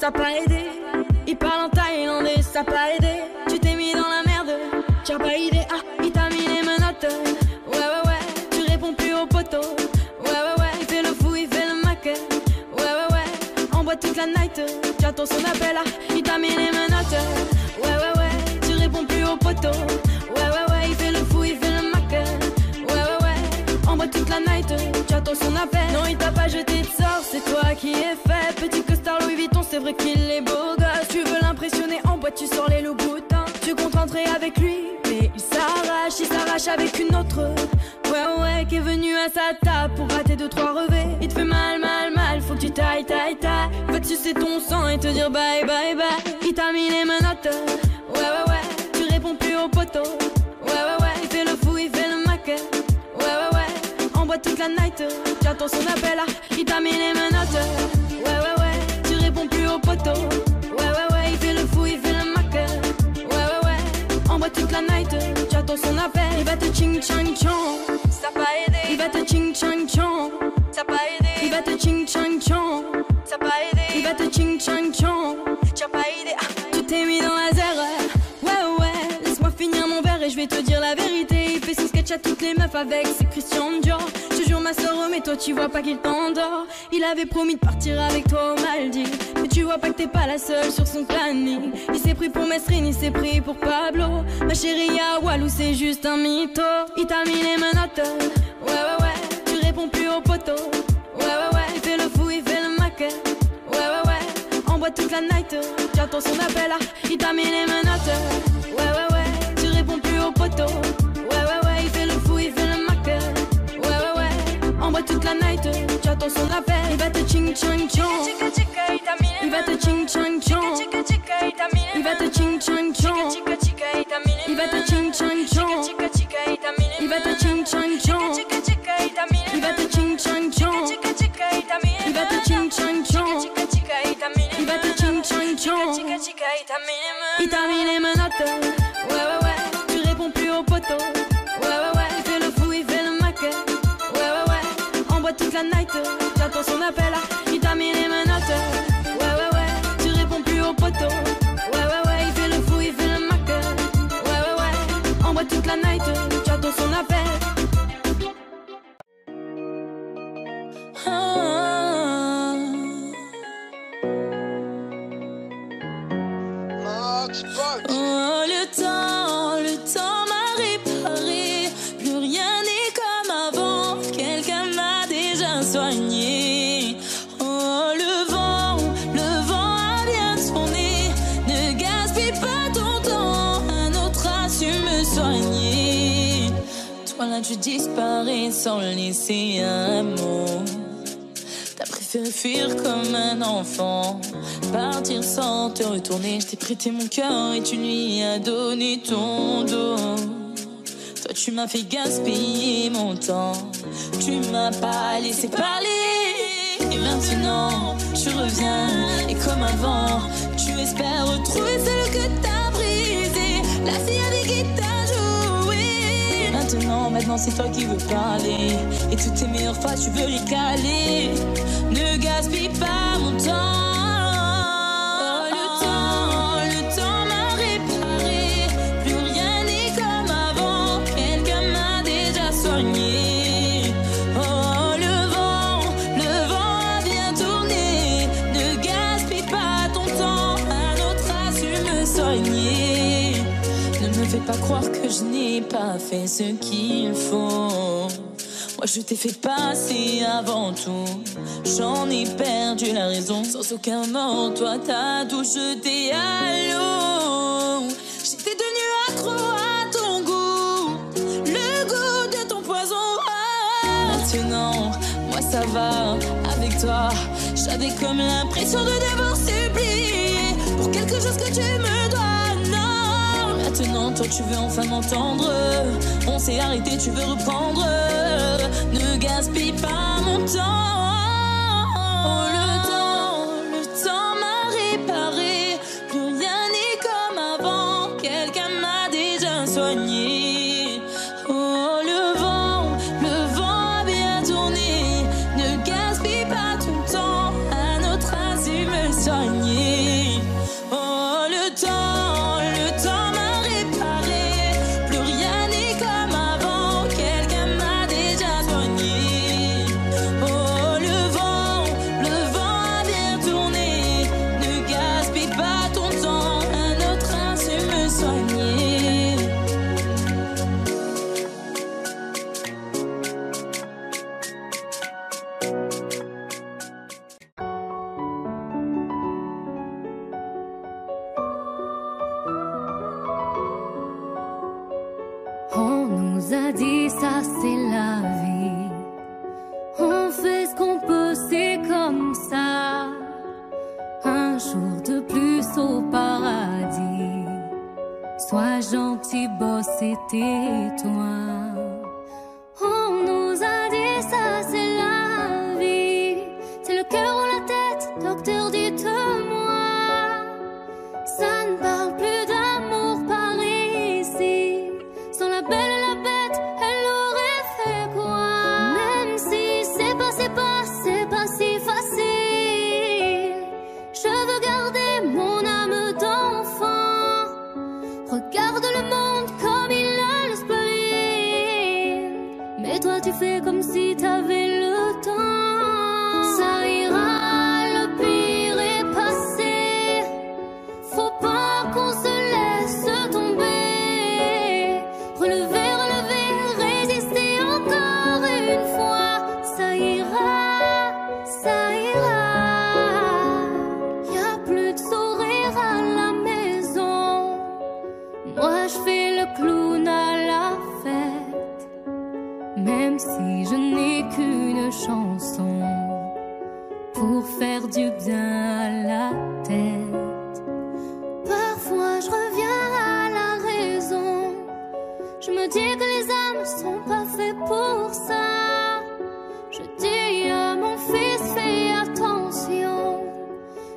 ça pas aidé. Il parle en thaïlandais, ça pas aidé. Tu t'es mis dans la merde, t'as pas idée. Ah, il t'a mis les menottes. Ouais, ouais, ouais, tu réponds plus au poteau. Ouais, ouais, ouais, il fait le fou, il fait le mac. Ouais, ouais, ouais, on boit toute la night. J'attends son appel, ah, il t'a mis les menottes. Ouais, ouais, ouais, tu réponds plus au poteau. Ouais, ouais, ouais, il fait le fou, il fait le mac. Ouais, ouais, ouais, on boit toute la night. J'attends son appel. Non, il t'a pas jeté de sort, c'est toi qui es fait. Petit costard Louis Vuitton, c'est vrai qu'il est beau gosse. Tu veux l'impressionner en boîte, tu sors les loups boutins. Tu comptes rentrer avec lui, mais il s'arrache avec une autre. Ouais, ouais, qui est venu à sa table pour rater 2-3 revêts. Il te fait mal, mal, mal, faut que tu tailles. Va te sucer ton sang et te dire bye, bye, bye. Il t'a mis les menottes. Ouais, ouais, ouais, tu réponds plus au poteau. Ouais, ouais, ouais, il fait le fou, il fait le mac. Ouais, ouais, ouais, on boit toute la night. J'attends son appel, ah, il t'a mis les menottes. Ouais, ouais, ouais, tu réponds plus au poteau. Ouais, ouais, ouais, il fait le fou, il fait le mac. Ouais, ouais, ouais, on boit toute la night. J'attends son appel. Il va te ching chang chong, ça pas aidé. Il va te ching chang chong, ça pas aidé. Il va te ching chang chong, ça pas aidé. Il va te ching chang chong, t'as pas aidé. Ah, tu t'es mis dans la zère. Ouais, ouais, laisse-moi finir mon verre et je vais te dire la vérité. Il fait son sketch à toutes les meufs avec ses Christian Dior. Je te jure ma soeur, mais toi tu vois pas qu'il t'endort. Il avait promis de partir avec toi aux Maldives, mais tu vois pas que t'es pas la seule sur son planning. Il s'est pris pour Mesrine, il s'est pris pour Pablo. Ma chérie à Walou c'est juste un mytho. Il t'a mis les menottes. Ouais, ouais, ouais, tu réponds plus au poteau. Ouais, ouais, ouais, il fait le fou, il fait le mac. Ouais, ouais, ouais, on boit toute la night. J'attends son appel, ah, il t'a mis les menottes. Ouais, ouais, ouais, tu réponds plus au poteau. Ouais, ouais, ouais, il fait le fou, il fait le mac. Ouais, ouais, ouais, on boit toute la night. J'attends son appel. Il va te ching chang chong. Il va te ching chang chong. Il va te ching chang chong. Il va te ching chang chong. Il va te ching chang chong. Il va te ching chang chong. Il va te ching chang chong. Il va te ching chang chong. Il t'a mis les menottes. Ouais, ouais, ouais, tu réponds plus au poteau. Ouais, ouais, ouais, il fait le fou, il fait le mac. Ouais, ouais, ouais, on boit toute la night. J'attends son appel, ah, il t'a mis les menottes. Ouais, ouais, ouais, tu réponds plus au poteau. Ouais, ouais, ouais, il fait le fou, il fait le mac. Ouais, ouais, ouais, on boit toute la night. J'attends son appel. Oh, le temps m'a réparé. Plus rien n'est comme avant. Quelqu'un m'a déjà soigné. Oh, le vent a bien tourné. Ne gaspille pas ton temps. Un autre a su me soigner. Toi là, tu disparais sans laisser un mot. T'as préféré fuir comme un enfant, partir sans te retourner. Je t'ai prêté mon cœur et tu lui as donné ton dos. Toi tu m'as fait gaspiller mon temps, tu m'as pas laissé parler. Et maintenant tu reviens et comme avant, tu espères retrouver celle que t'as brisée, la fille avec qui t'as joué. Maintenant c'est toi qui veux parler, et toutes tes meilleures phrases tu veux les caler. Ne gaspille pas mon temps. Oh, le temps m'a réparé. Plus rien n'est comme avant. Quelqu'un m'a déjà soigné. Oh, le vent a bien tourné. Ne gaspille pas ton temps. Un autre a su me soigner. Ne me fais pas croire que je n'ai pas fait ce qu'il faut. Moi je t'ai fait passer avant tout. J'en ai perdu la raison. On s'est arrêté, tu veux reprendre. Ne gaspille pas mon temps. Oh, le temps m'a réparé. Plus rien n'est comme avant. Quelqu'un m'a déjà soigné. Oh, le vent a bien tourné. Ne gaspille pas ton temps. Un autre a su me soigner. Ne me fais pas croire que je n'ai pas fait ce qu'il faut. Moi je t'ai fait passer avant tout. J'en ai perdu la raison. Sans aucun mort, toi t'as tout jeté à l'eau. J'étais devenue accro à ton goût, le goût de ton poison. Maintenant, moi ça va avec toi. J'avais comme l'impression de devoir supplier pour quelque chose que tu me dois. Non, maintenant toi tu veux enfin m'entendre. On s'est arrêté, tu veux reprendre. Ne gaspille pas mon temps. Oh, le temps m'a réparé. Plus rien n'est comme avant. Quelqu'un m'a déjà soigné. Oh, le vent a bien tourné. Ne gaspille pas ton temps. Un autre a su me soigner. c'était toi. On nous a dit ça, c'est la vie. C'est le cœur ou la tête, docteur, dites-moi. Ça ne parle plus d'amour par ici. Sans la belle et la bête, elle aurait fait quoi? Même si c'est pas si facile. Je veux garder mon âme d'enfant. Regarde le monde comme il a le spleen. Mais toi tu fais comme si t'avais le temps. Ça ira, le pire est passé. Faut pas qu'on se laisse tomber. Relever, relever, résister encore une fois. Ça ira, ça ira. Y'a plus de sourire à la maison. Moi je fais le clown à la fête. Même si je n'ai qu'une chanson pour faire du bien à la tête. Parfois je reviens à la raison. Je me dis que les âmes sont pas faites pour ça. Je dis à mon fils, fais attention.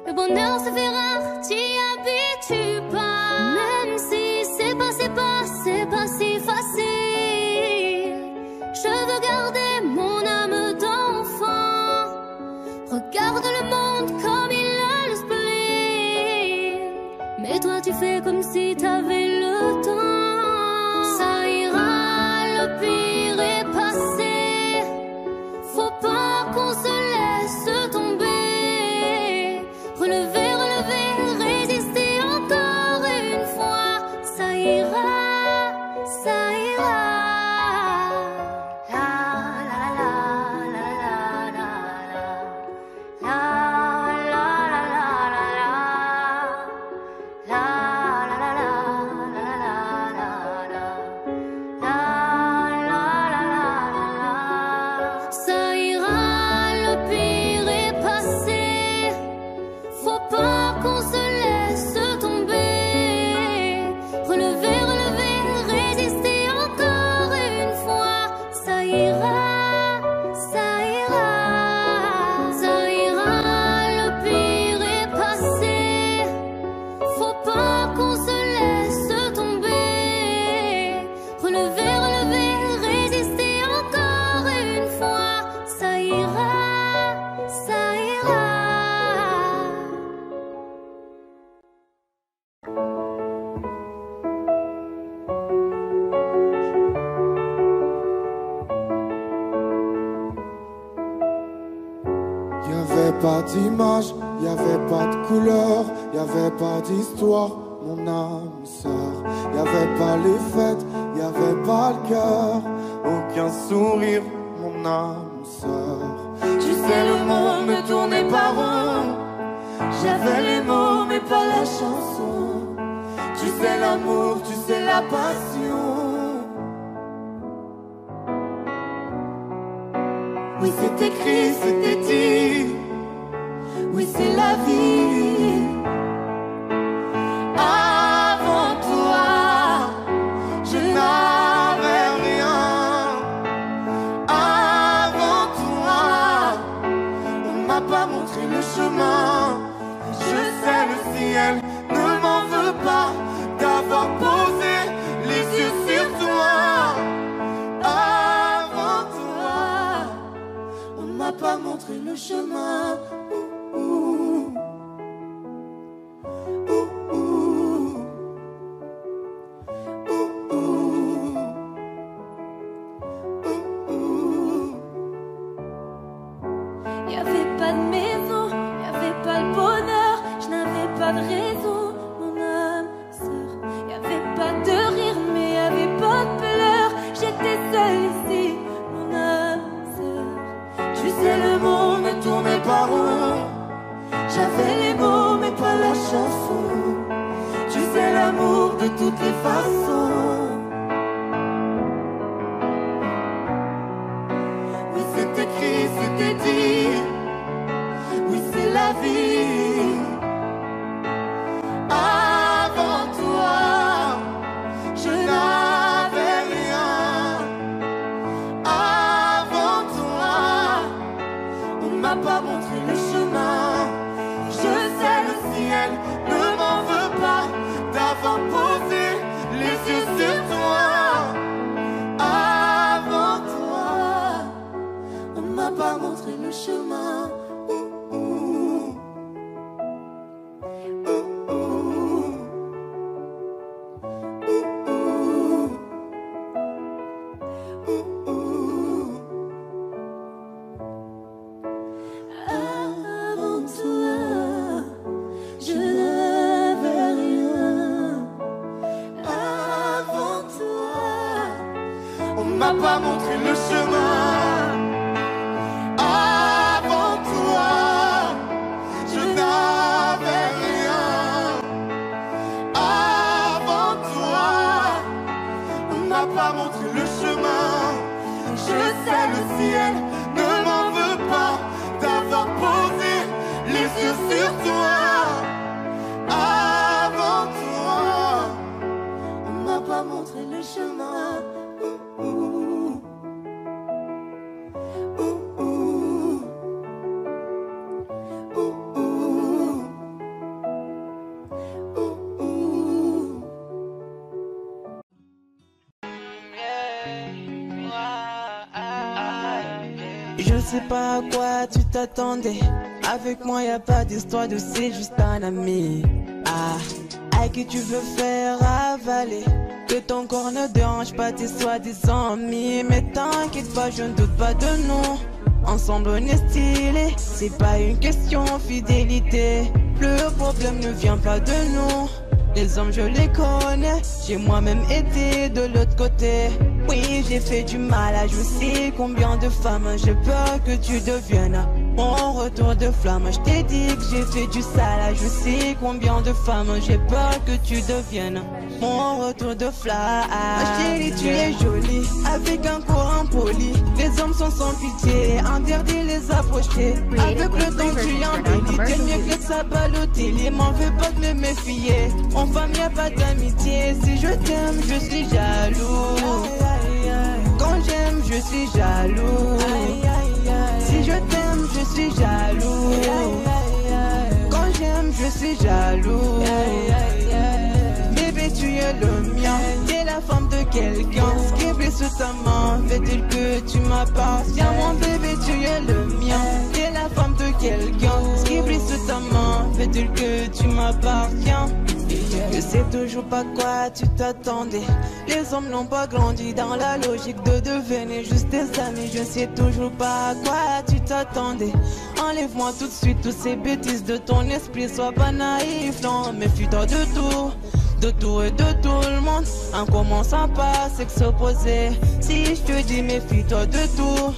Le bonheur se fait rare, t'y habitues pas. Même si c'est pas si facile. Je veux garder mon âme d'enfant. Regarde le monde comme il a le spleen. Mais toi tu fais comme si t'avais le temps. Ça ira, le pire est passé. Faut pas qu'on se laisse tomber. Relever, relever, résister encore une fois. Ça ira, ça ira. La la la la la la la la la la la la la. Ça ira, le pire est passé. Faut pas qu'on se laisse tomber. Relever, relever, résister encore une fois. Ça ira, ça ira. Ça ira, le pire est passé. Faut pas qu'on se laisse tomber. Relever, relever, résister encore une fois. Ça ira, ça ira. Y'avait pas d'image, y'avait pas de couleur, y'avait pas d'histoire, mon âme sœur. Y'avait pas les fêtes, y'avait pas le cœur, aucun sourire, mon âme sœur. Tu sais le monde ne tournait pas rond. J'avais les mots mais pas la chanson. Tu sais l'amour, tu sais la passion. Oui c'est écrit, c'était dit. Oui c'est la vie. Avant toi, je n'avais rien. Avant toi, on m'a pas montré le chemin. Je sais le ciel ne m'en veut pas d'avoir posé les yeux sur toi. Avant toi, on m'a pas montré le chemin. Y'avait pas de maison, y'avait pas de bonheur. Je n'avais pas de raison, mon âme sœur. Y'avait pas de rire, mais y'avait pas de pleurs. J'étais seule ici, mon âme sœur. Tu sais le monde ne tournait pas rond. J'avais les mots mais pas la chanson. Tu sais l'amour de toutes les façons. Oui c'est écrit, c'était dit. Oui c'est la vie. Avant toi, je n'avais montré le chemin. Je sais le ciel ne m'en veut pas d'avoir posé les yeux sur toi. Avant toi, on m'a pas montré le chemin. M'a pas montré le chemin. Avant toi, je n'avais rien. Avant toi, on m'a pas montré le chemin. Je sais le ciel ne m'en veut pas d'avoir posé les yeux sur toi. Avant toi, on m'a pas montré le chemin. Je sais pas à quoi tu t'attendais. Avec moi y a pas d'histoire de c'est juste un ami. Ah, à qui tu veux faire avaler. Que ton corps ne dérange pas tes soi-disant amis. Mais t'inquiète pas, je ne doute pas de nous. Ensemble on est stylé. C'est pas une question fidélité. Le problème ne vient pas de nous. Les hommes je les connais. J'ai moi-même été de l'autre côté. Oui, j'ai fait du mal à je sais combien de femmes. J'ai peur que tu deviennes mon retour de flamme. Je t'ai dit que j'ai fait du sale. Je sais combien de femmes. J'ai peur que tu deviennes mon retour de flamme. Chérie, tu es jolie avec un corps impoli. Les hommes sont sans pitié, interdit les approcher. Avec le temps tu embellis. T'es mieux que ça Balotelli. M'en veux pas de me méfier. En femme y a pas d'amitié. Si je t'aime je suis jaloux. Quand j'aime je suis jaloux. Si je t'aime je suis jaloux. Quand j'aime je suis jaloux. Bébé tu es le mien. T'es la femme de quelqu'un. Scribble sous ta main. Fait-il que tu m'appartiens. Mon bébé tu es le mien. T'es la femme de quelqu'un. Scribble sous ta main. Fait-il que tu m'appartiens. Je sais toujours pas quoi tu t'attendais. Les hommes n'ont pas grandi dans la logique de devenir juste des amis. Je sais toujours pas à quoi tu t'attendais. Enlève-moi tout de suite toutes ces bêtises de ton esprit. Sois pas naïf, non, méfie-toi de tout. De tout et de tout le monde. En commençant par sexe opposé. Si je te dis méfie-toi de tout.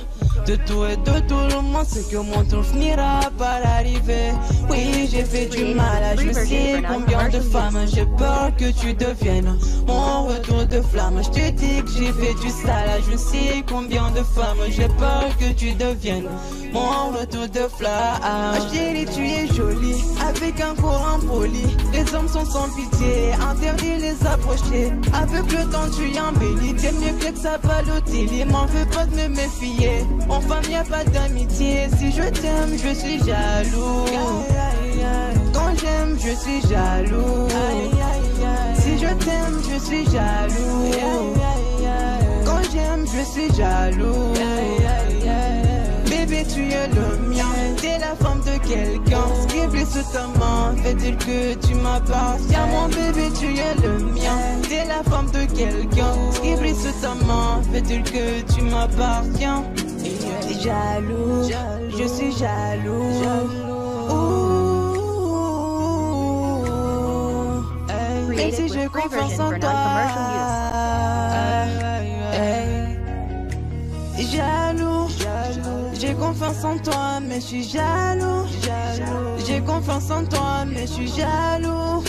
De tout et de tout le monde, c'est que mon tour finira par arriver. Oui, j'ai fait du mal à je sais combien de femmes. J'ai peur que tu deviennes mon retour de flamme. Je te dis que j'ai fait du sale, je sais combien de femmes. J'ai peur que tu deviennes mon retour de flamme. Chérie, tu es jolie avec un corps impoli. Les hommes sont sans pitié, interdit les approcher. Avec le temps tu embellis. T'es mieux que ça Balotelli. M'en veux pas de me méfier. En femme y a pas d'amitié. Si je t'aime je suis jaloux. Quand j'aime je suis jaloux. Si je t'aime je suis jaloux. Quand j'aime je suis jaloux. Bébé tu es le mien. T'es la femme de quelqu'un. Scribble sous ta main. Fait-il que tu m'appartiens. Mon bébé tu es le mien. T'es la femme de quelqu'un. Scribble sous ta main. Fait-il que tu m'appartiens. T'es jaloux, je suis jaloux. Même si j'ai confiance en toi. Jaloux, j'ai confiance en toi, mais je suis jaloux. J'ai confiance en toi, mais je suis jaloux.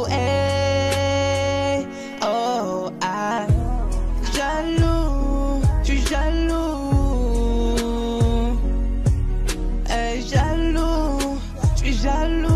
Hey, oh, ah, jaloux, je suis jaloux. Hey, jaloux, je suis jaloux.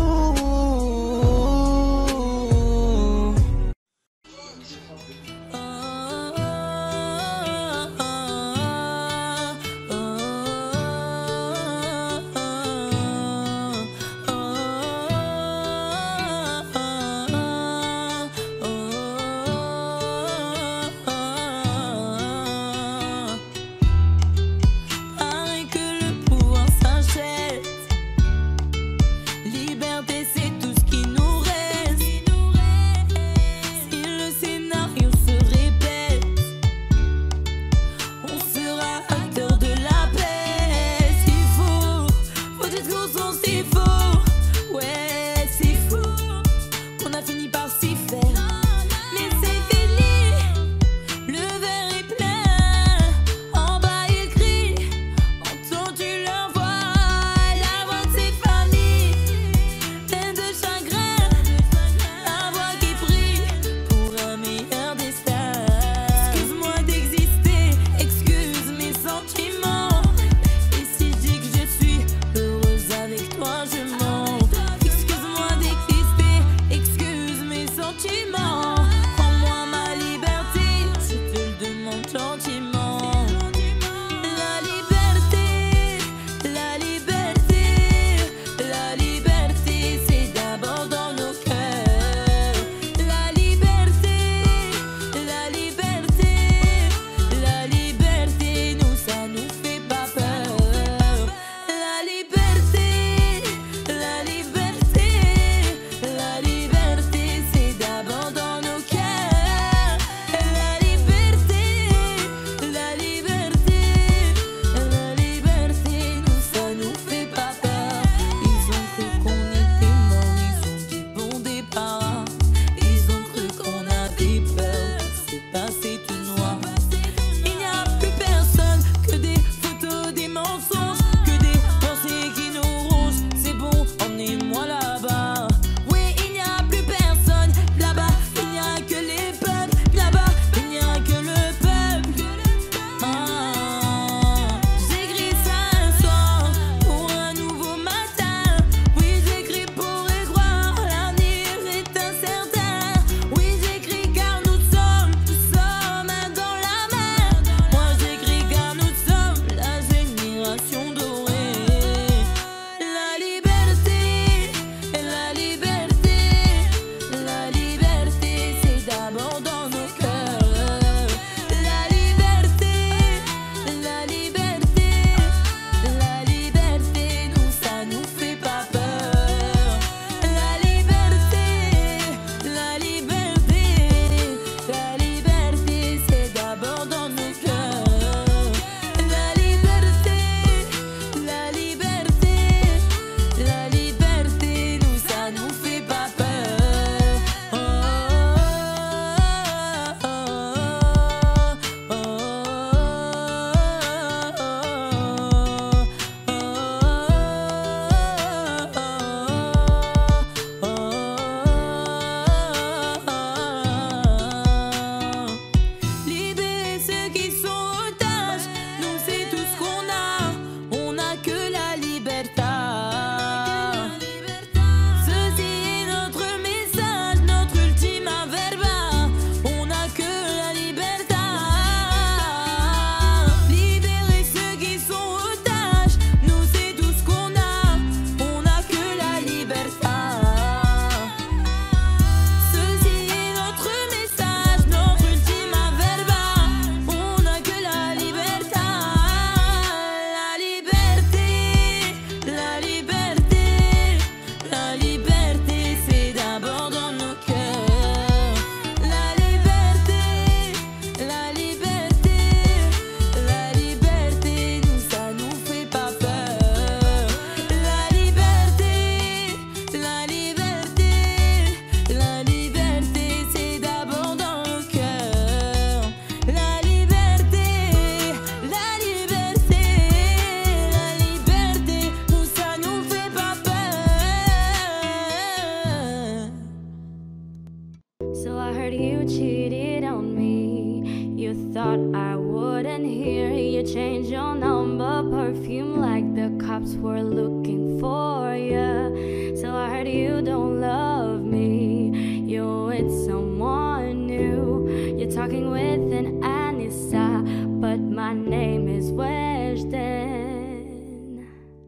seemed like the cops were looking for you. So I heard you don't love me, you're with someone new. You're talking with an Anissa, but my name is Weshden.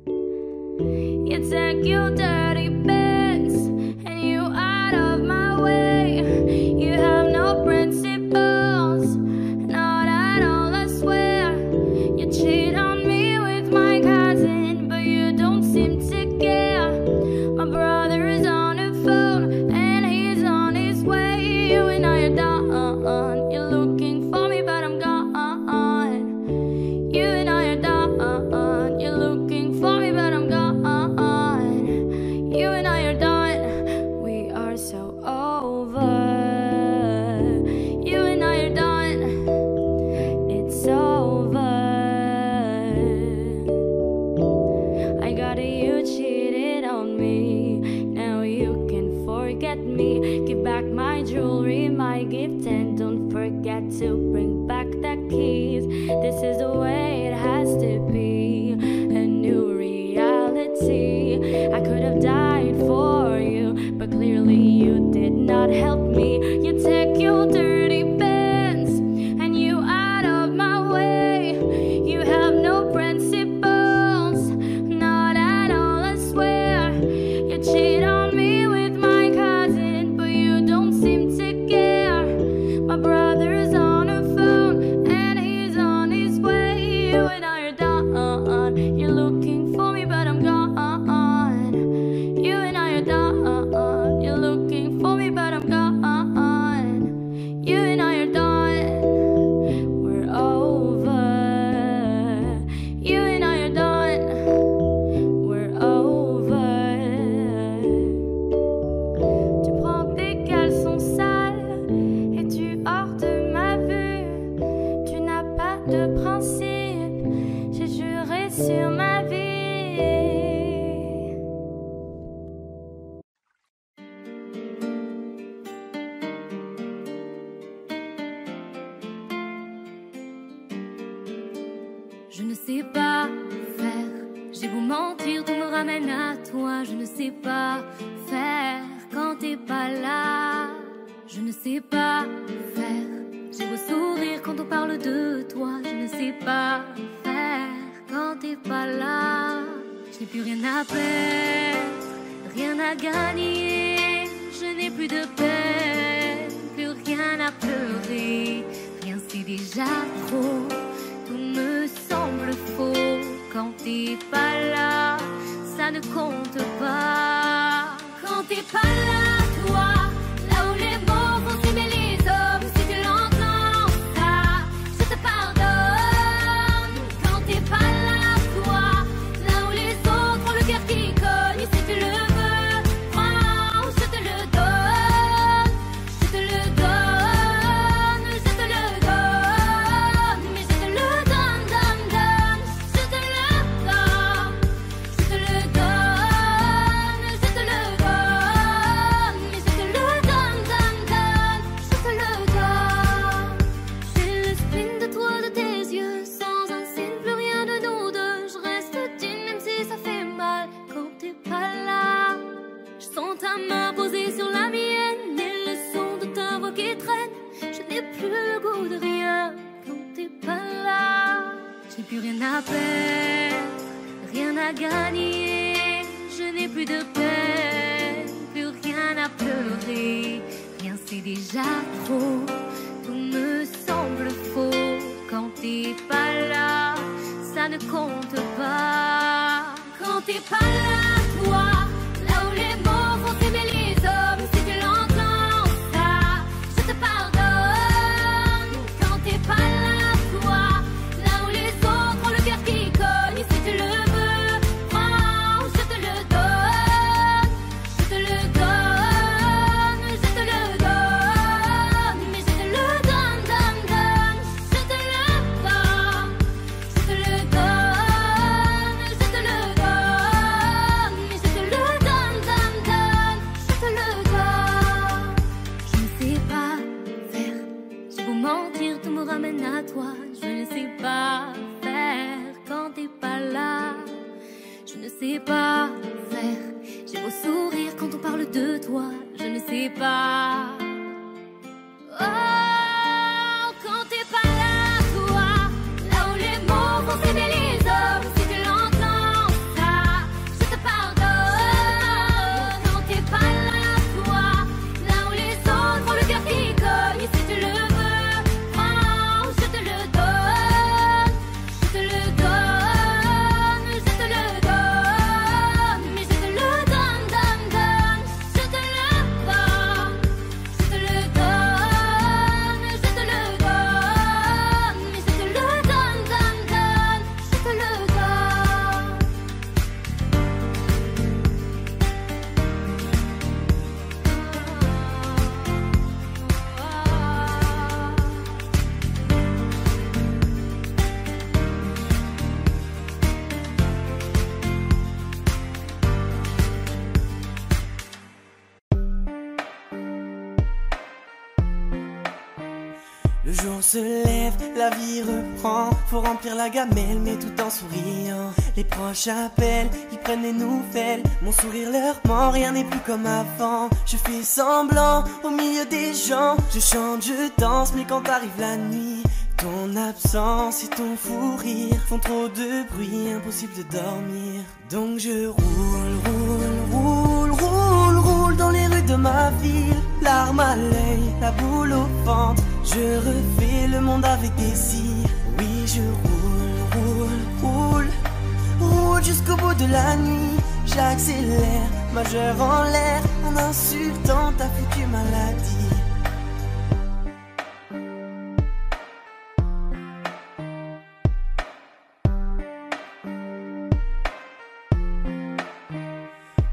You take your dirty Benz and you out of my way. You have no principles, not at all, I swear. You cheat on me with my cousin, but you don't seem to care. My brother is on the phone and he's on his way. You and I are done. You're looking for me, but I'm gone. You and I are done. You're looking for me, but I'm gone. You and I are done. We are so over. You and I are done. It's over. I got it, you cheated on me. Now you can forget me. Give back my jewelry, my gift, and don't forget to bring back the keys. This is the way it has to be, a new reality. I could have died for you, but clearly you did not help me. You take your dirty Benz and you out of my way. You have no principles, not at all, I swear. You cheat on me with my cousin, but you don't seem to care. My brother's on the phone and he's on his way. You and I are done. You're looking for me, but I'm gone. You and I are done. You're looking for me, but I'm gone. You and I are done. We're over. You and I are done. We're over. Tu prends tes caleçons sales et tu hors de ma vue. Tu n'as pas de principe, j'ai juré sur ma vie. Je ne sais pas faire, j'ai beau mentir, tout me ramène à toi. Je ne sais pas faire quand t'es pas là. Je ne sais pas faire, j'ai beau sourire quand on parle de toi. Je ne sais pas faire quand t'es pas là. Je n'ai plus rien à perdre, rien à gagner. Je n'ai plus de peine, plus rien à pleurer. Rien c'est déjà trop, tout me semble faux. Quand t'es pas là, ça ne compte pas. Quand t'es pas là, toi, là où les mots font s'aimer les hommes, si tu l'entends, ça, je te pardonne. Quand t'es pas là, toi, là où les autres ont le cœur qui cogne, si tu le veux, prends, je te le donne. Je te le donne, je te le donne, mais je te le donne, donne, donne. Je te le donne, je te le donne, je te le donne, mais je te le donne, donne, donne. Je te le donne. J'ai le spleen de toi, de tes yeux, sans un signe, plus rien de nous deux. Je reste digne même si ça fait mal quand t'es pas là. Je sens ta main posée sur la mienne et le son de ta voix qui traîne. Je n'ai plus le goût de rien quand t'es pas là. J'ai plus rien à perdre, rien à gagner. Je n'ai plus de peine, plus rien à pleurer. Rien c'est déjà trop, tout me semble faux. Quand t'es pas là, ça ne compte pas. Quand t'es pas là, toi, là où les mots font s'aimer les hommes, si tu l'entends, ça, je te pardonne. Quand t'es pas là, toi, là où les autres ont le cœur qui cogne, si tu le veux, prends, je te le donne. Je te le donne, je te le donne, mais je te le donne, donne, donne. Je te le donne, je te le donne, je te le donne. ne sais pas faire. J'ai beau sourire quand on parle de toi, je ne sais pas. Oh, quand t'es pas là, toi, là où les mots vont s'aimer les hommes, si tu l'entends, ça, je te pardonne. Quand t'es pas là, toi, là où les autres ont le cœur qui cogne, si tu le veux, prends, je te le donne, je te le donne, je te le donne, mais je te le donne, donne, donne, je te le donne, je te le donne, je te le donne, mais je te le donne, donne, donne, je te le donne. Le jour se lève, la vie reprend. Faut remplir la gamelle, mais tout en souriant. Les proches appellent, ils prennent des nouvelles. Mon sourire leur ment, rien n'est plus comme avant. Je fais semblant au milieu des gens. Je chante, je danse, mais quand arrive la nuit, ton absence et ton fou rire font trop de bruit, impossible de dormir. Donc je roule dans les rues de ma ville. Larmes à l'œil, la boule au ventre. Je refais le monde avec des cils. Oui, je roule jusqu'au bout de la nuit. J'accélère, majeur en l'air, en insultant ta foutue maladie.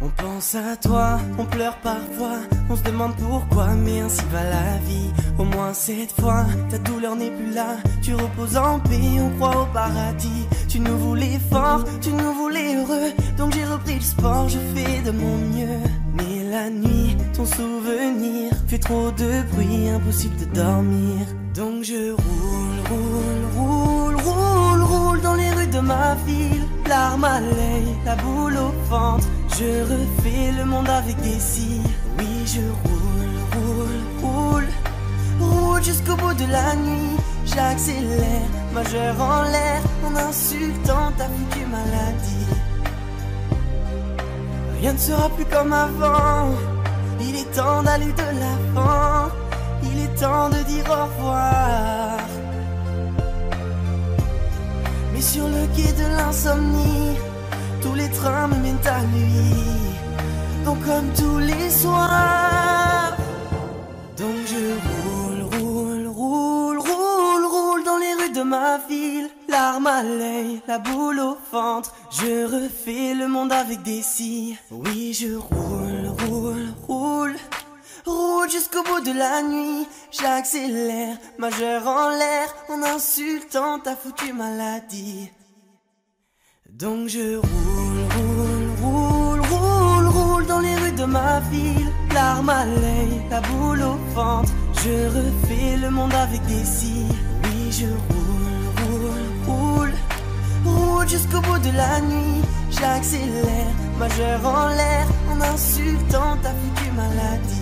On pense à toi, on pleure parfois, on se demande pourquoi, mais ainsi va la vie. Au moins cette fois, ta douleur n'est plus là, tu reposes en paix, on croit au paradis. Tu nous voulais fort, tu nous voulais heureux, donc j'ai repris le sport, je fais de mon mieux. Mais la nuit, ton souvenir fait trop de bruit, impossible de dormir. Donc je roule dans les rues de ma ville. Larmes à l'œil, la boule au ventre. Je refais le monde avec des cils. Oui, je roule jusqu'au bout de la nuit. J'accélère, majeur en l'air, en insultant ta foutue maladie. Rien ne sera plus comme avant. Il est temps d'aller de l'avant. Il est temps de dire au revoir. Mais sur le quai de l'insomnie, tous les trains me mènent à lui. Donc comme tous les soirs. Donc je roule dans les rues de ma ville. Larmes à l'œil, la boule au ventre. Je refais le monde avec des cils. Oui, je roule jusqu'au bout de la nuit. J'accélère, majeur en l'air, en insultant ta foutue maladie. Donc je roule dans les rues de ma ville. Larmes à l'œil, la boule au ventre. Je refais le monde avec des cils. Oui, je roule jusqu'au bout de la nuit. J'accélère, majeur en l'air, en insultant ta foutue maladie.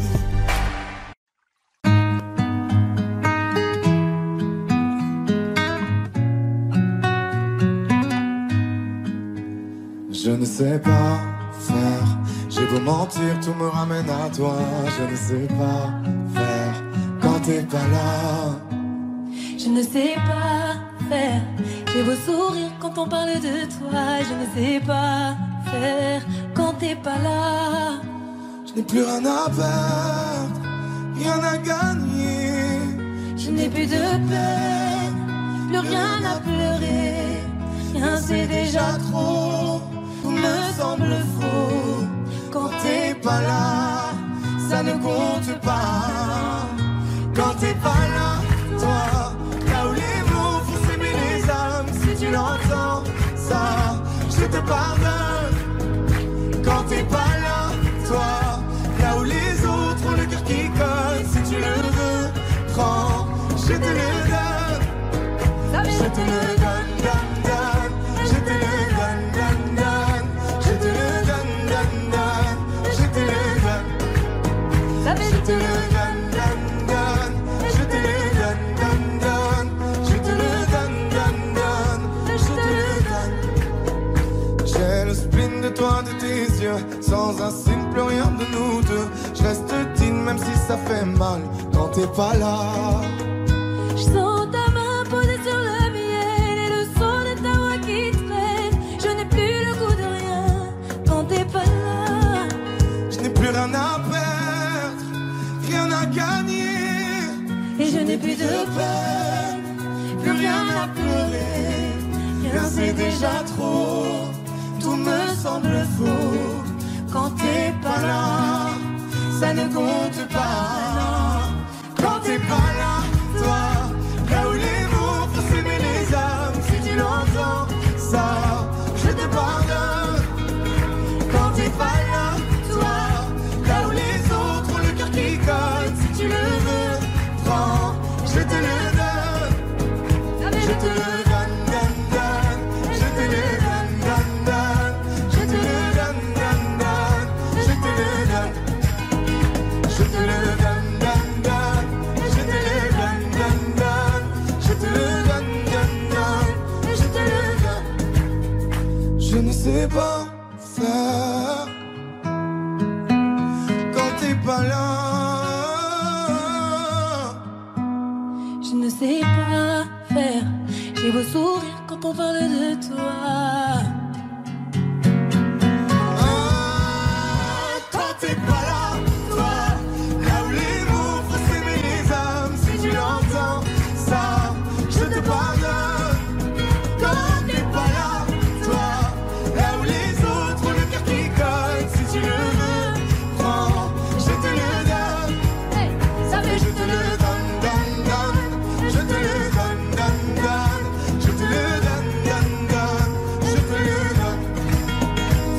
Je ne sais pas faire, j'ai beau mentir, tout me ramène à toi. Je ne sais pas faire quand t'es pas là. Je ne sais pas faire, j'ai beau sourire quand on parle de toi. Je ne sais pas faire quand t'es pas là. Je n'ai plus rien à perdre, rien à gagner. Je n'ai plus de peine, plus rien à pleurer. Rien c'est déjà trop, tout me semble faux. Quand t'es pas là, ça ne compte pas. Quand t'es pas là, toi, là où les mots font s'aimer les âmes. Si tu l'entends, ça, je te pardonne. Quand t'es pas là, toi, là où les autres ont le cœur qui colle. Si tu le veux, prends, je te le donne. Je te le donne, donne, donne. Je te le donne, donne, donne. yeux. Sans un signe, plus rien de nous deux. Je reste digne même si ça fait mal quand t'es pas là. Je sens ta main posée sur le mien et le son de ta voix qui traîne. Je n'ai plus le goût de rien quand t'es pas là. Je n'ai plus rien à perdre, rien à gagner. Et je n'ai plus de peine, plus rien à pleurer. Rien c'est déjà trop, tout me semble faux. Quand t'es pas là, ça ne compte pas. Quand t'es pas là, toi, là où les mots font s'aimer les âmes. Si tu l'entends, ça, je te pardonne. Quand t'es pas là, toi, là où les autres ont le cœur qui cogne. Si tu le veux, prends, je te le donne. Je te le donne, donne, donne. Je te le donne, donne, donne. Je te le donne, donne, donne. Je te le donne. Je te le donne, donne, donne. Je te le donne, donne, donne. Je te le donne, donne, donne. Je te le donne. Je ne sais pas faire quand t'es pas là. Je ne sais pas faire. J'ai beau sourire quand on parle de toi. Quand t'es pas là, toi, là où les mots font s'aimer les âmes. Si tu l'entends, ça, je te pardonne. Quand t'es pas là, toi, là où les autres ont le cœur qui cogne. Si tu le veux, prends, je te le donne. Ça fait Je te le donne, donne, donne. Je te le donne, donne, donne. Je te le donne, donne, donne. Je te le donne.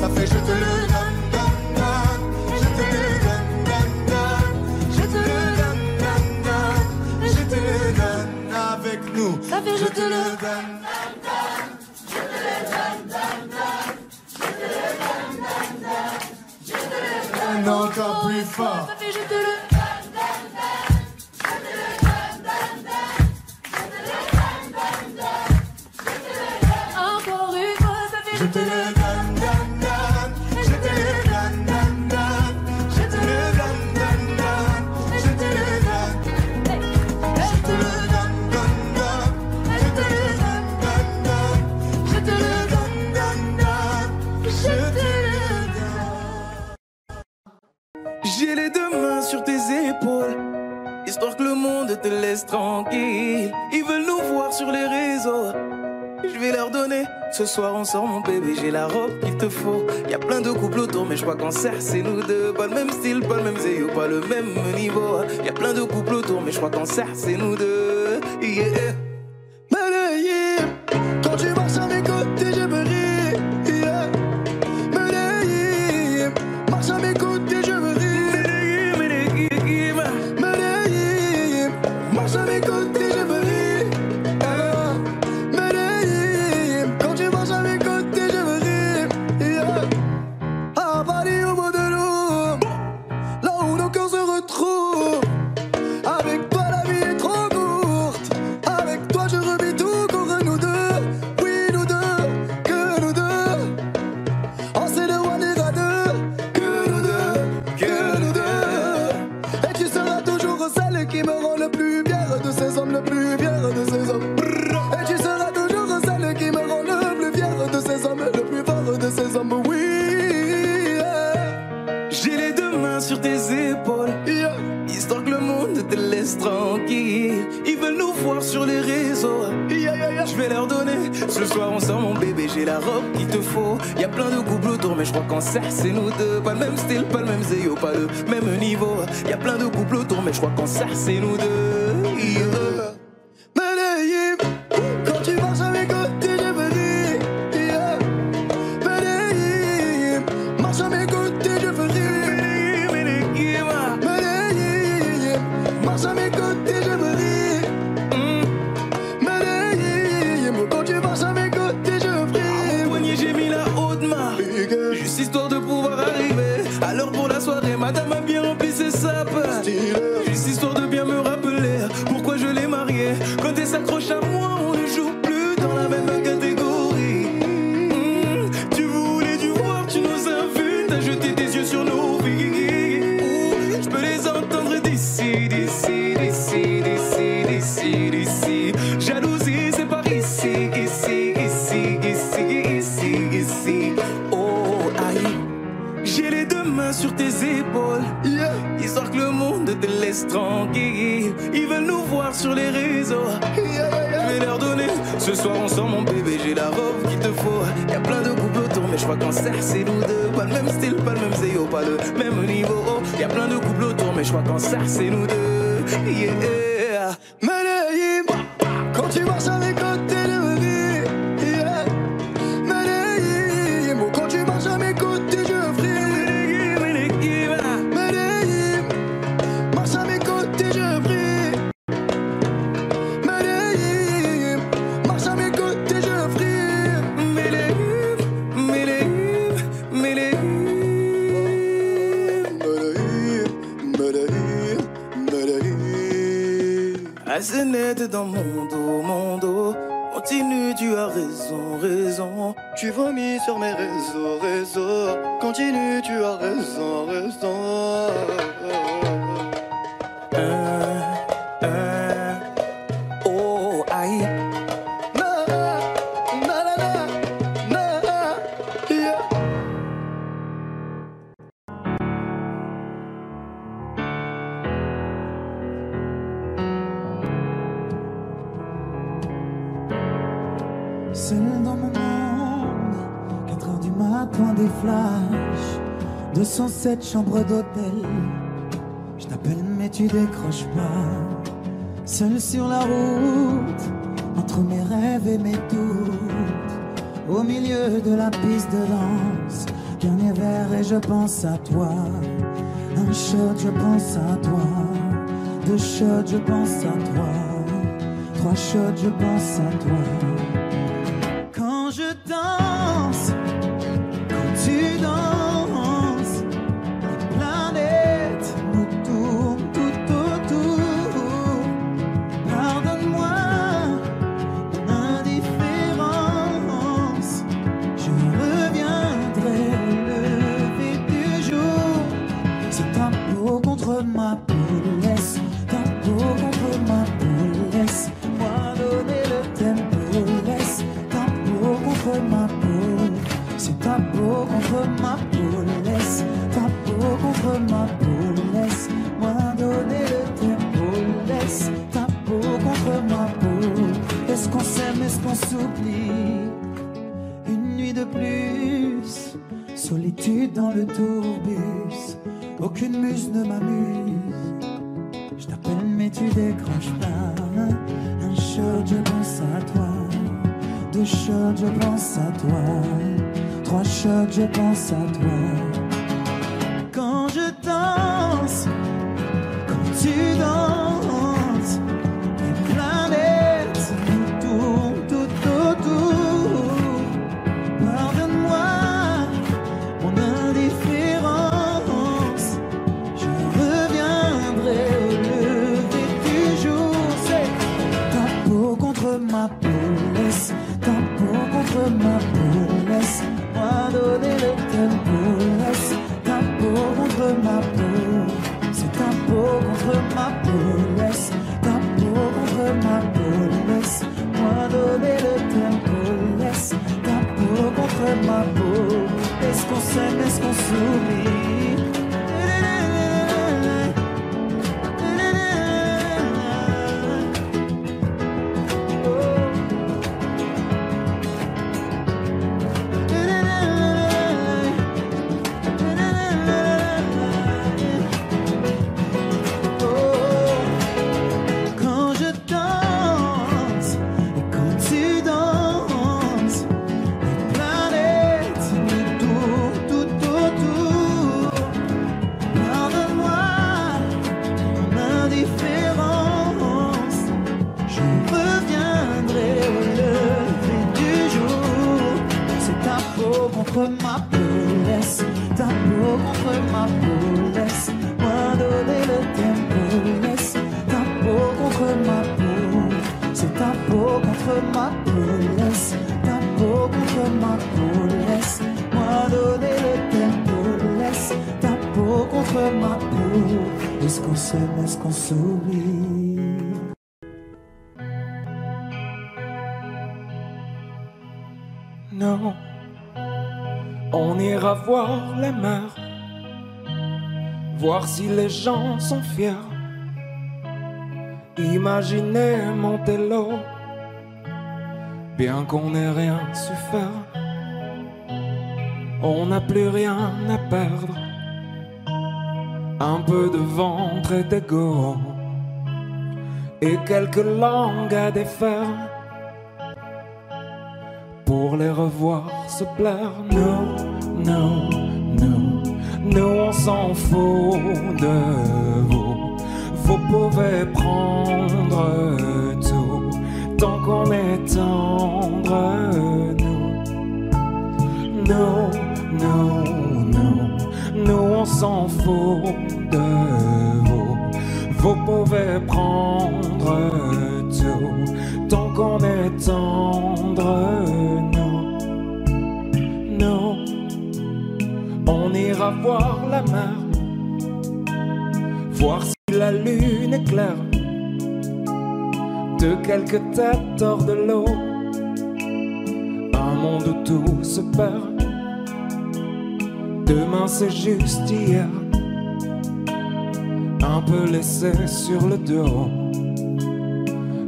Ça fait je te le donne, donne, donne. Je te le donne, donne, donne. Je te le donne, donne, donne. Je te le donne avec nous. Ça fait je te le donne. Encore plus fort. Ça fait je te le encore une fois. Ça fait Je te le donne, donne, donne. Je te le donne, donne, donne. Je te le donne, donne, donne. Je te le donne. Je te le donne, donne, donne. Je te le donne, donne, donne. Je te le donne, donne, donne. Je te le donne. J'ai les deux mains sur tes épaules, histoire que le monde te laisse tranquille. Ils veulent nous voir sur les réseaux, je vais leur donner. Ce soir on sort mon bébé, j'ai la robe qu'il te faut. Y'a plein de couples autour mais je crois qu'en serre c'est nous deux. Pas le même style, pas le même zéyo, pas le même niveau. Y'a plein de couples autour mais je crois qu'en serre c'est nous deux. Yeah. Medellín, quand tu marches à mes côtés je me ris. Yeah. Medellín, marche à mes côtés je me ris. Medellín, Medellín, marche à mes côtés je me ris. Medellín, quand tu marches à mes côtés je me ris. Yeah. À Paris au bout de l'eau, là où nos cœurs se retrouvent. Avec toi la vie est trop courte. Avec toi je revis tout contre nous deux. Oui nous deux, que nous deux. On s'est de one et à deux. Que nous deux, que nous deux. Et tu seras toujours celle qui me rend le plus fier de ces hommes, le plus fier de ces hommes. Et tu seras toujours celle qui me rend le plus fier de ces hommes, le plus fort de ces hommes. Oui, j'ai les deux mains sur tes épaules, histoire que le monde te laisse tranquille. Ils veulent nous voir sur les réseaux, je vais leur donner. Ce soir on sort mon bébé, j'ai la robe qu'il te faut. Y'a plein de couples autour mais je crois qu'en serre c'est nous deux. Pas le même style, pas le même zéyo, pas le même niveau. Y'a plein de couples autour mais je crois qu'en serre c'est nous deux. Yeah. Medellín, quand tu marches à mes côtés je me ris. Yeah. Medellín, marche à mes côtés je me ris. Medellín, marche à mes côtés je me ris. Medellín, quand tu marches à mes côtés je me ris. Au poignet j'ai mis la haute main, juste histoire de pouvoir arriver. Alors pour la soirée madame a bien rempli ses sapes, juste histoire de bien me rappeler pourquoi je l'aime ici. Oh, aïe. J'ai les deux mains sur tes épaules, yeah. Histoire que le monde te laisse tranquille. Ils veulent nous voir sur les réseaux, yeah. Je vais leur donner, ce soir on sort mon bébé. J'ai la robe qu'il te faut. Y'a plein de couples autour, mais je crois qu'en cercle c'est nous deux. Pas le même style, pas le même zéo, pas le même niveau. Y'a plein de couples autour, mais je crois qu'en cercle c'est nous deux, yeah. Medellín, quand tu marches à mes côtés de ma vie, yeah. Medellín, quand tu marches à mes côtés je frise. Assez net dans mon dos. Continue, tu as raison. Tu vomis sur mes réseaux. Continue, tu as raison. Oh, aïe. Yeah. Seul dans mon monde, 4 heures du matin, des flashs, 207 chambres d'hôtel. Je t'appelle mais tu décroches pas. Seul sur la route, entre mes rêves et mes doutes, au milieu de la piste de danse, dernier verre et je pense à toi. Un shot, je pense à toi. 2 shots, je pense à toi. 3 shots, je pense à toi. Quand je danse, quand tu danses, les planètes nous tournent tout autour. Pardonne-moi mon indifférence, je reviendrai au lever du jour. C'est ta peau contre ma peau, laisse ta peau contre ma peau, laisse-moi donner le tempo, laisse contre ma peau, c'est ta peau contre ma peau, laisse ta peau contre ma peau, laisse-moi donner le tempo, laisse ta peau contre ma peau. Est-ce qu'on s'aime, est-ce qu'on s'oublie? Une nuit de plus, solitude dans le tourbus, aucune muse ne m'amuse. Je t'appelle mais tu décroches pas. Un shot, je pense à toi. 2 shots, je pense à toi. 3 shots, je pense à toi. Quand je danse, quand tu danses, les planètes nous tournent tout autour. Pardonne-moi mon indifférence, je reviendrai au lever du jour. C'est ta peau contre ma peau, laisse ta peau contre ma peau, laisse-moi donner le tempo, laisse ta peau contre ma peau, c'est ta peau contre ma peau, laisse ta peau contre ma peau, laisse-moi donner le tempo, laisse ta peau contre ma peau. Est-ce qu'on s'aime, est-ce qu'on s'oublie? Contre ma peau, laisse ta peau contre ma peau, laisse-moi donner le tempo, laisse ta peau contre ma peau, c'est ta peau contre ma peau, laisse ta peau contre ma peau, laisse-moi donner le tempo, laisse ta peau contre ma peau. Est-ce qu'on s'aime, est-ce qu'on s'oublie? Non. On ira voir la mer, voir si les gens sont fiers. Imaginez Montello, bien qu'on n'ait rien su faire. On n'a plus rien à perdre, un peu de ventre et d'ego, et quelques langues à défaire, pour les revoir se plaire. Nous on s'en fout de vous. Vous pouvez prendre tout, tant qu'on est tendre. Nous on s'en fout de vous. Vous pouvez prendre tout, tant qu'on est tendre. On ira voir la mer, voir si la lune est claire, de quelques têtes hors de l'eau, un monde où tout se perd. Demain c'est juste hier, un peu laissé sur le dos,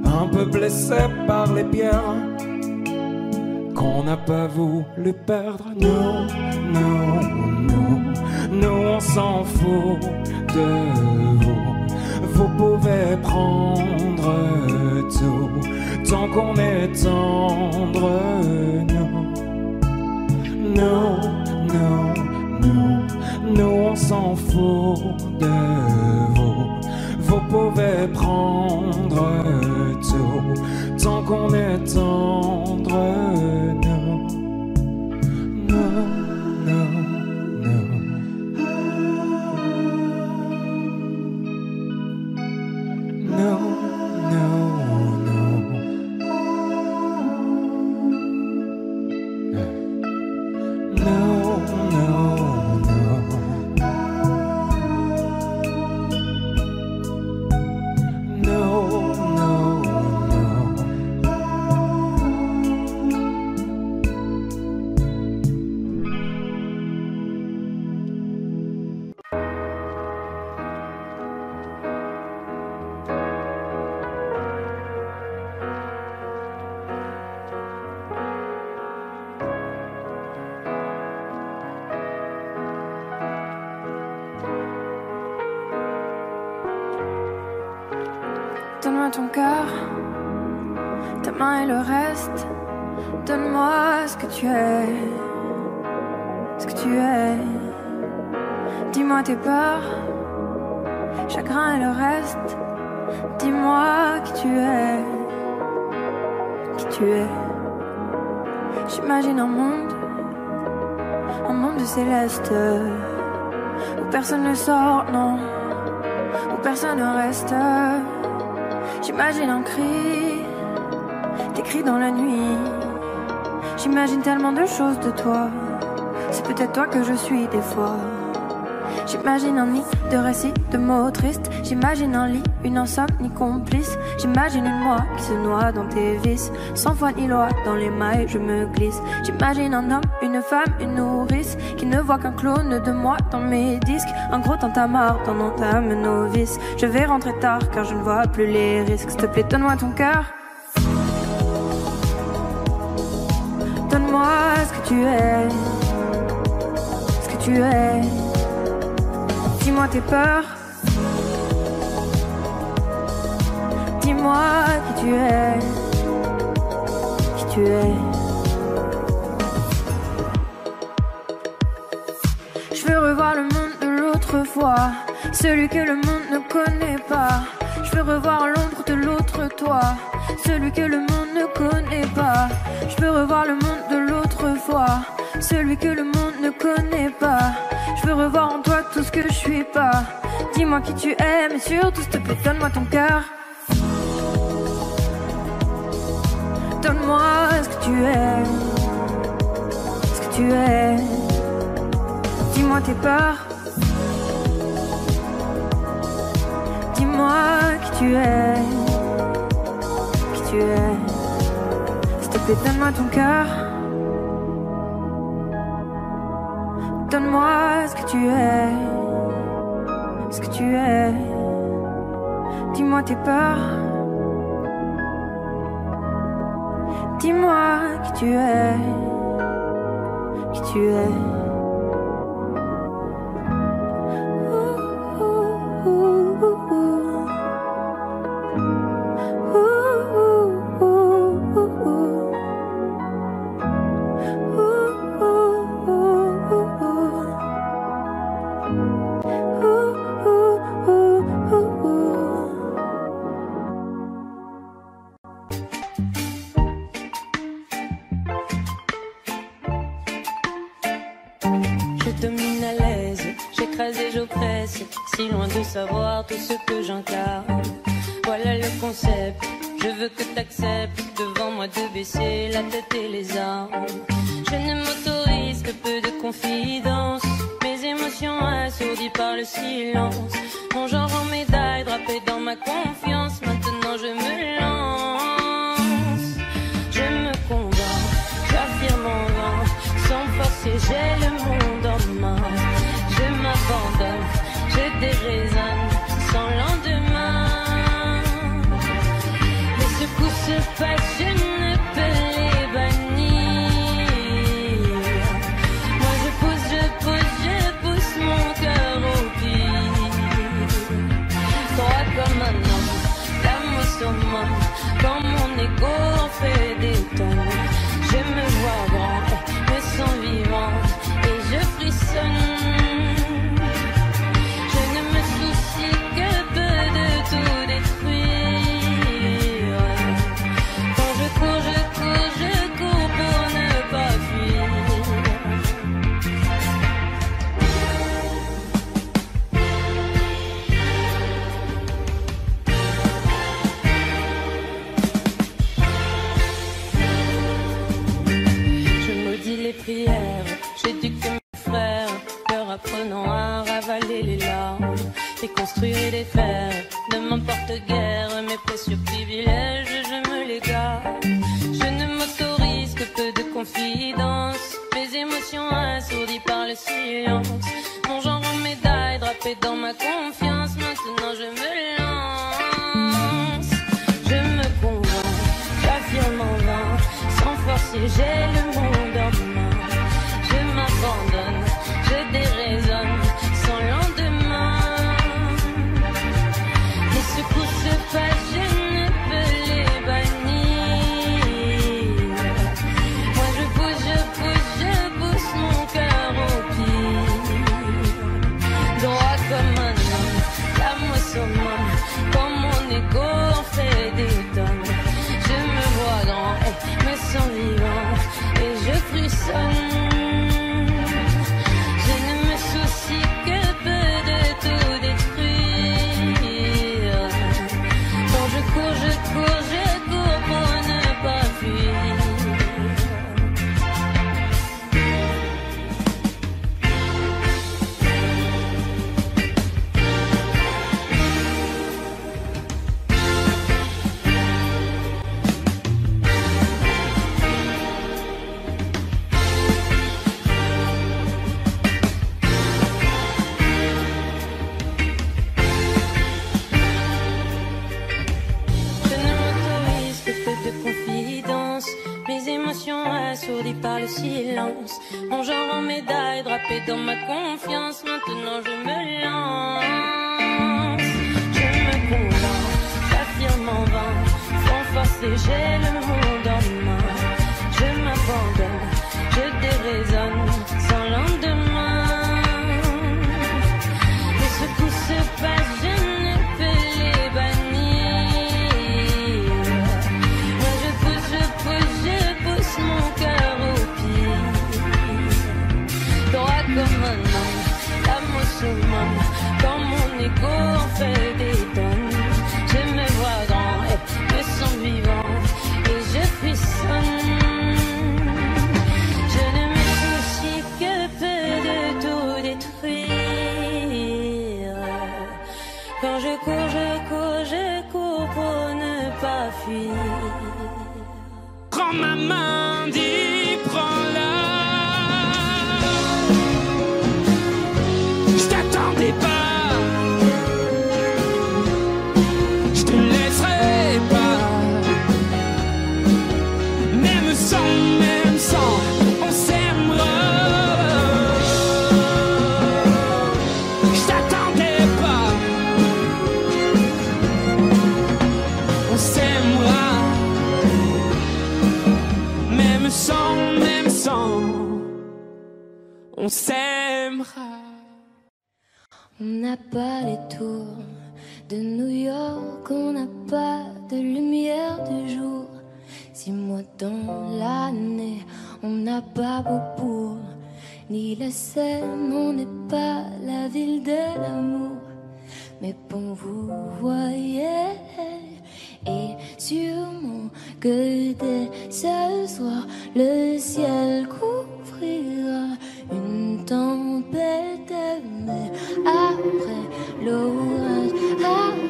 un peu blessé par les pierres qu'on n'a pas voulu perdre. Nous on s'en fout de vous. Vous pouvez prendre tout, tant qu'on est tendre. Nous on s'en fout de vous. Vous pouvez prendre tout, tant qu'on est tendre. Donne-moi ton cœur, ta main et le reste. Donne-moi ce que tu es, ce que tu es. Dis-moi tes peurs, chagrin et le reste. Dis-moi qui tu es, qui tu es. J'imagine un monde de céleste, où personne ne sort, non, où personne ne reste. J'imagine un cri, des cris dans la nuit. J'imagine tellement de choses de toi. C'est peut-être toi que je suis des fois. J'imagine un nid de récits, de mots tristes. J'imagine un lit, une insomnie complice. J'imagine une moi qui se noie dans tes vices. Sans foi ni loi, dans les mailles je me glisse. J'imagine un homme, une femme, une nourrice, qui ne voit qu'un clone de moi dans mes disques. Un gros tintamarre dans entame novice. Je vais rentrer tard car je ne vois plus les risques. S'il te plaît, donne-moi ton cœur. Donne-moi ce que tu es, ce que tu es. Dis-moi tes peurs, dis-moi qui tu es, qui tu es. Je veux revoir le monde de l'autre fois, celui que le monde ne connaît pas. Je veux revoir l'ombre de l'autre toi, celui que le monde ne connaît pas. Je veux revoir le monde de l'autre fois, celui que le monde ne connaît pas. Je veux revoir en toi tout ce que je suis pas. Dis-moi qui tu es, mais surtout s'il te plaît, donne-moi ton cœur. Donne-moi ce que tu es, ce que tu es. Dis-moi tes peurs, dis-moi qui tu es, qui tu es. S'il te plaît, donne-moi ton cœur. Donne-moi ce que tu es, ce que tu es. Dis-moi tes peurs. Dis-moi qui tu es, qui tu es. Si loin de savoir tout ce que j'incarne. Voilà le concept, je veux que t'acceptes devant moi de baisser la tête et les armes. Je ne m'autorise que peu de confidence, mes émotions assourdies par le silence. Mon genre en médaille drapé dans ma confiance, maintenant je me lance. Je me convainc, j'affirme en vain, sans forcer j'ai le monde en main. Je m'abandonne, je déraisonne sans lendemain. Les secousses se passent, je ne peux les bannir. Moi je pousse mon cœur au pire. Droit comme un homme, l'âme au summum, quand mon ego en fait des tonnes. Je me vois grand, me sens vivant et je frissonne. J'éduque mes frères, leur apprenant à ravaler les larmes et construire et défaire. Ne m'importe guère mes précieux privilèges, je me les garde. Je ne m'autorise que peu de confidence, mes émotions assourdies par le silence. Mon genre en médaille drapé dans ma confiance, maintenant je me lance. Je me convainc, j'affirme en vain, sans forcer j'ai le monde en main. Je m'abandonne, je déraisonne sans lendemain. Les secousses se passent, je ne peux les bannir. Moi je pousse mon cœur au pire. Droit comme un homme, l'âme au summum, quand mon ego en fait des tonnes. Je me vois grand, me sens vivant et je frissonne. Par le silence, mon genre en médaille drapé dans ma confiance, maintenant je me lance. Je me convainc, j'affirme en vain, sans forcer j'ai le monde en main. Je m'abandonne, je déraisonne sans lendemain. Les secousses se passent, je ne peux les bannir. Moi je pousse mon cœur au pire. Droit comme un homme, l'âme au summum, quand mon ego en fait des tonnes. Je me vois grand et me sens vivant et je frissonne. Je ne me soucie que peu de tout détruire. Quand je cours pour ne pas fuir. Prends ma main, dis prends-la. s'aimera. On n'a pas les tours de New York, on n'a pas de lumière du jour. 6 mois dans l'année, on n'a pas Beaubourg, ni la Seine, on n'est pas la ville de l'amour. Mais bon, vous voyez, et sûrement que dès ce soir, le ciel couvrira une tempête, mais après l'orage,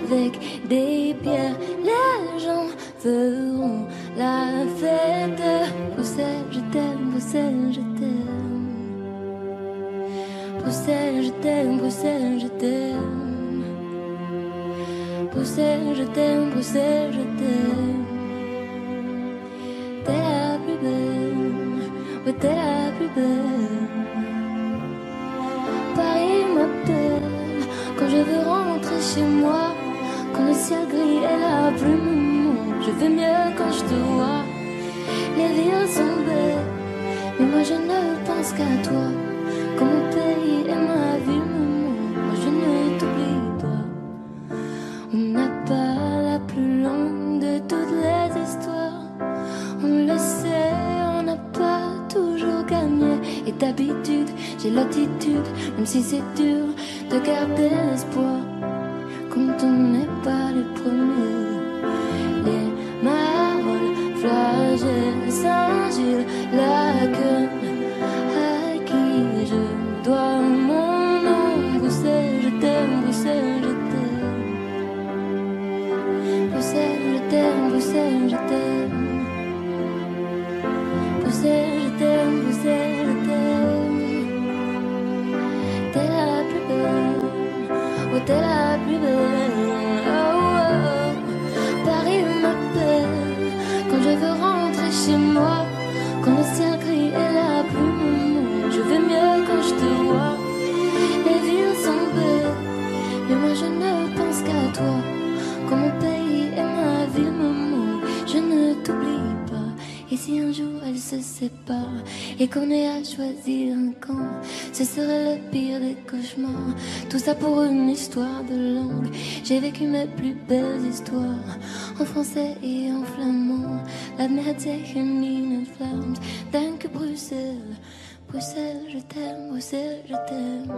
avec des pierres, les gens feront la fête. Bruxelles, je t'aime, Bruxelles, je t'aime. Bruxelles, je t'aime, Bruxelles, je t'aime. Bruxelles, je t'aime, Bruxelles, je t'aime. T'es la plus belle, ouais, t'es la plus belle. Paris m'appelle quand je veux rentrer chez moi. Quand le ciel gris est la plume, je vais mieux quand je te vois. Les villes sont belles, mais moi je ne pense qu'à toi. Quand mon pays est ma ville, moi je ne t'oublie pas. On n'a pas la plus longue de toutes les histoires. On le sait, on n'a pas toujours gagné. Et d'habitude, j'ai l'attitude, même si c'est dur, de garder l'espoir. Quand on n'est pas les premiers. Les Marolles, Flagey, Saint-Gilles, la queue, à qui je dois mon nom. Bruxelles, je t'aime, Bruxelles, je t'aime. Bruxelles, je t'aime, Bruxelles, je t'aime. Bruxelles, je t'aime, Bruxelles, je t'aime. T'es la plus belle, oh t'es la plus belle. Oh, oh. Paris m'appelle quand je veux rentrer chez moi. Quand le ciel gris est la plume, je vais mieux quand je te vois. Les villes sont belles, mais moi je ne pense qu'à toi. Quand mon pays est ma ville, maman, je ne t'oublie pas. Et si un jour elle se sépare et qu'on ait à choisir un camp, ce serait le pire des cauchemars. Tout ça pour une histoire de langue. J'ai vécu mes plus belles histoires en français et en flamand. Laat me het zeggen in het Vlaams. Dank u Bruxelles, Bruxelles, je t'aime, Bruxelles, je t'aime.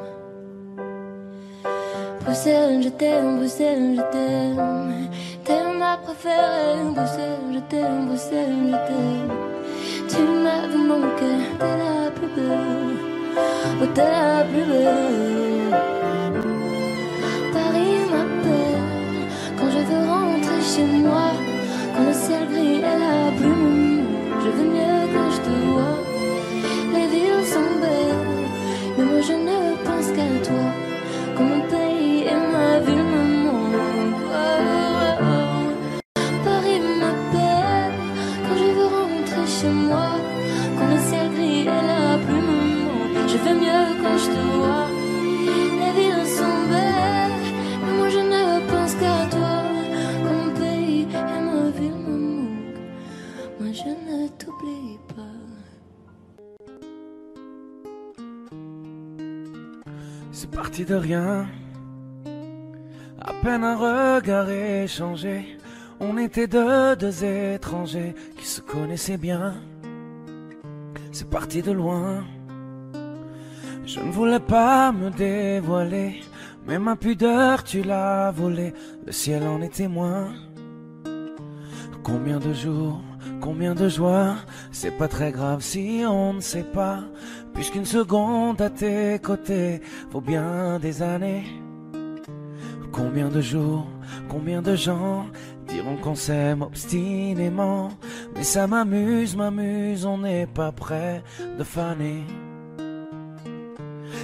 Bruxelles, je t'aime, Bruxelles, je t'aime. T'es ma préférée, Bruxelles, je t'aime, Bruxelles, je t'aime. Tu m'as vu mon cœur, t'es la plus belle, oh t'es la plus belle. Paris m'appelle quand je veux rentrer chez moi. Quand le ciel gris est la plume, je veux mieux quand je te vois. Les villes sont belles, mais moi je ne pense qu'à toi. Quand mon pays est ma ville, maman. Oh, oh, oh. Paris m'appelle quand je veux rentrer chez moi. Quand le ciel gris est la plume, maman. Je vais mieux quand je te vois. Les villes sont belles, mais moi je ne pense qu'à toi. Quand mon pays est ma ville, maman. Moi je ne t'oublie pas. C'est parti de rien, à peine un regard échangé. On était deux étrangers qui se connaissaient bien. C'est parti de loin. Je ne voulais pas me dévoiler, mais ma pudeur tu l'as volée. Le ciel en est témoin. Combien de jours, combien de joies, c'est pas très grave si on ne sait pas. Puisqu'une seconde à tes côtés vaut bien des années. Combien de jours, combien de gens diront qu'on s'aime obstinément. Mais ça m'amuse, on n'est pas prêt de faner.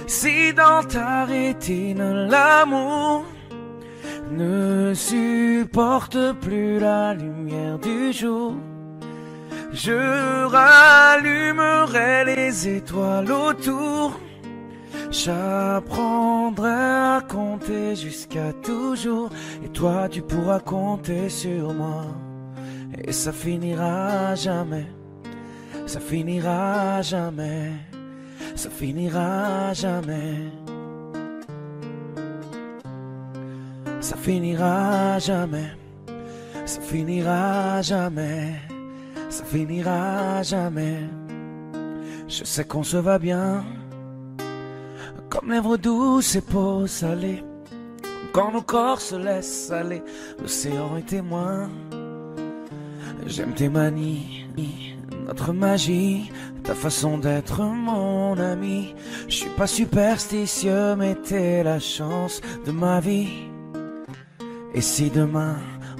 Si dans ta rétine l'amour ne supporte plus la lumière du jour, je rallumerai les étoiles autour. J'apprendrai à compter jusqu'à toujours. Et toi tu pourras compter sur moi. Et ça finira jamais. Ça finira jamais. ça finira jamais. Ça finira jamais. Ça finira jamais. Ça finira jamais. Je sais qu'on se va bien, comme lèvres douces et peau salée. Quand nos corps se laissent aller, l'océan est témoin. J'aime tes manies, notre magie, ta façon d'être mon ami. Je suis pas superstitieux, mais t'es la chance de ma vie. Et si demain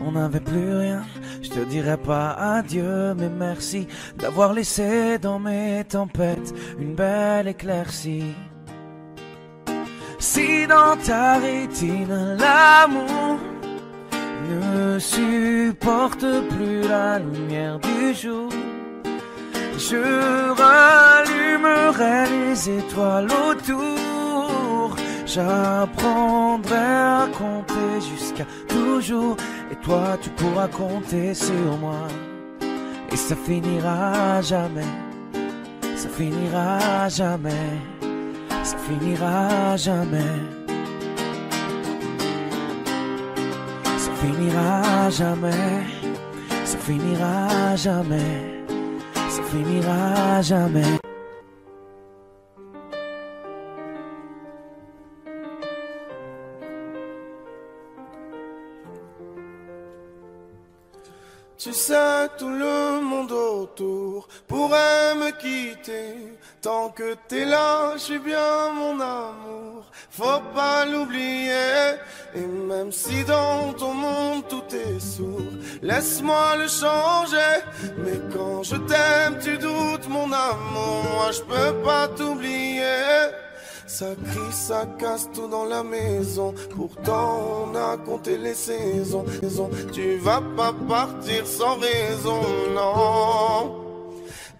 on n'avait plus rien, je te dirais pas adieu, mais merci d'avoir laissé dans mes tempêtes une belle éclaircie. Si dans ta rétine l'amour ne supporte plus la lumière du jour, je rallumerai les étoiles autour. J'apprendrai à compter jusqu'à toujours, et toi tu pourras compter sur moi. Et ça finira jamais, ça finira jamais, ça finira jamais. Ça finira jamais, ça finira jamais, ça finira jamais. Tu sais, tout le monde autour pourrait me quitter. Tant que t'es là, je suis bien mon amour, faut pas l'oublier. Et même si dans ton monde tout est sourd, laisse-moi le changer. Mais quand je t'aime, tu doutes mon amour, moi je peux pas t'oublier. Ça crie, ça casse tout dans la maison. Pourtant on a compté les saisons. Tu vas pas partir sans raison, non.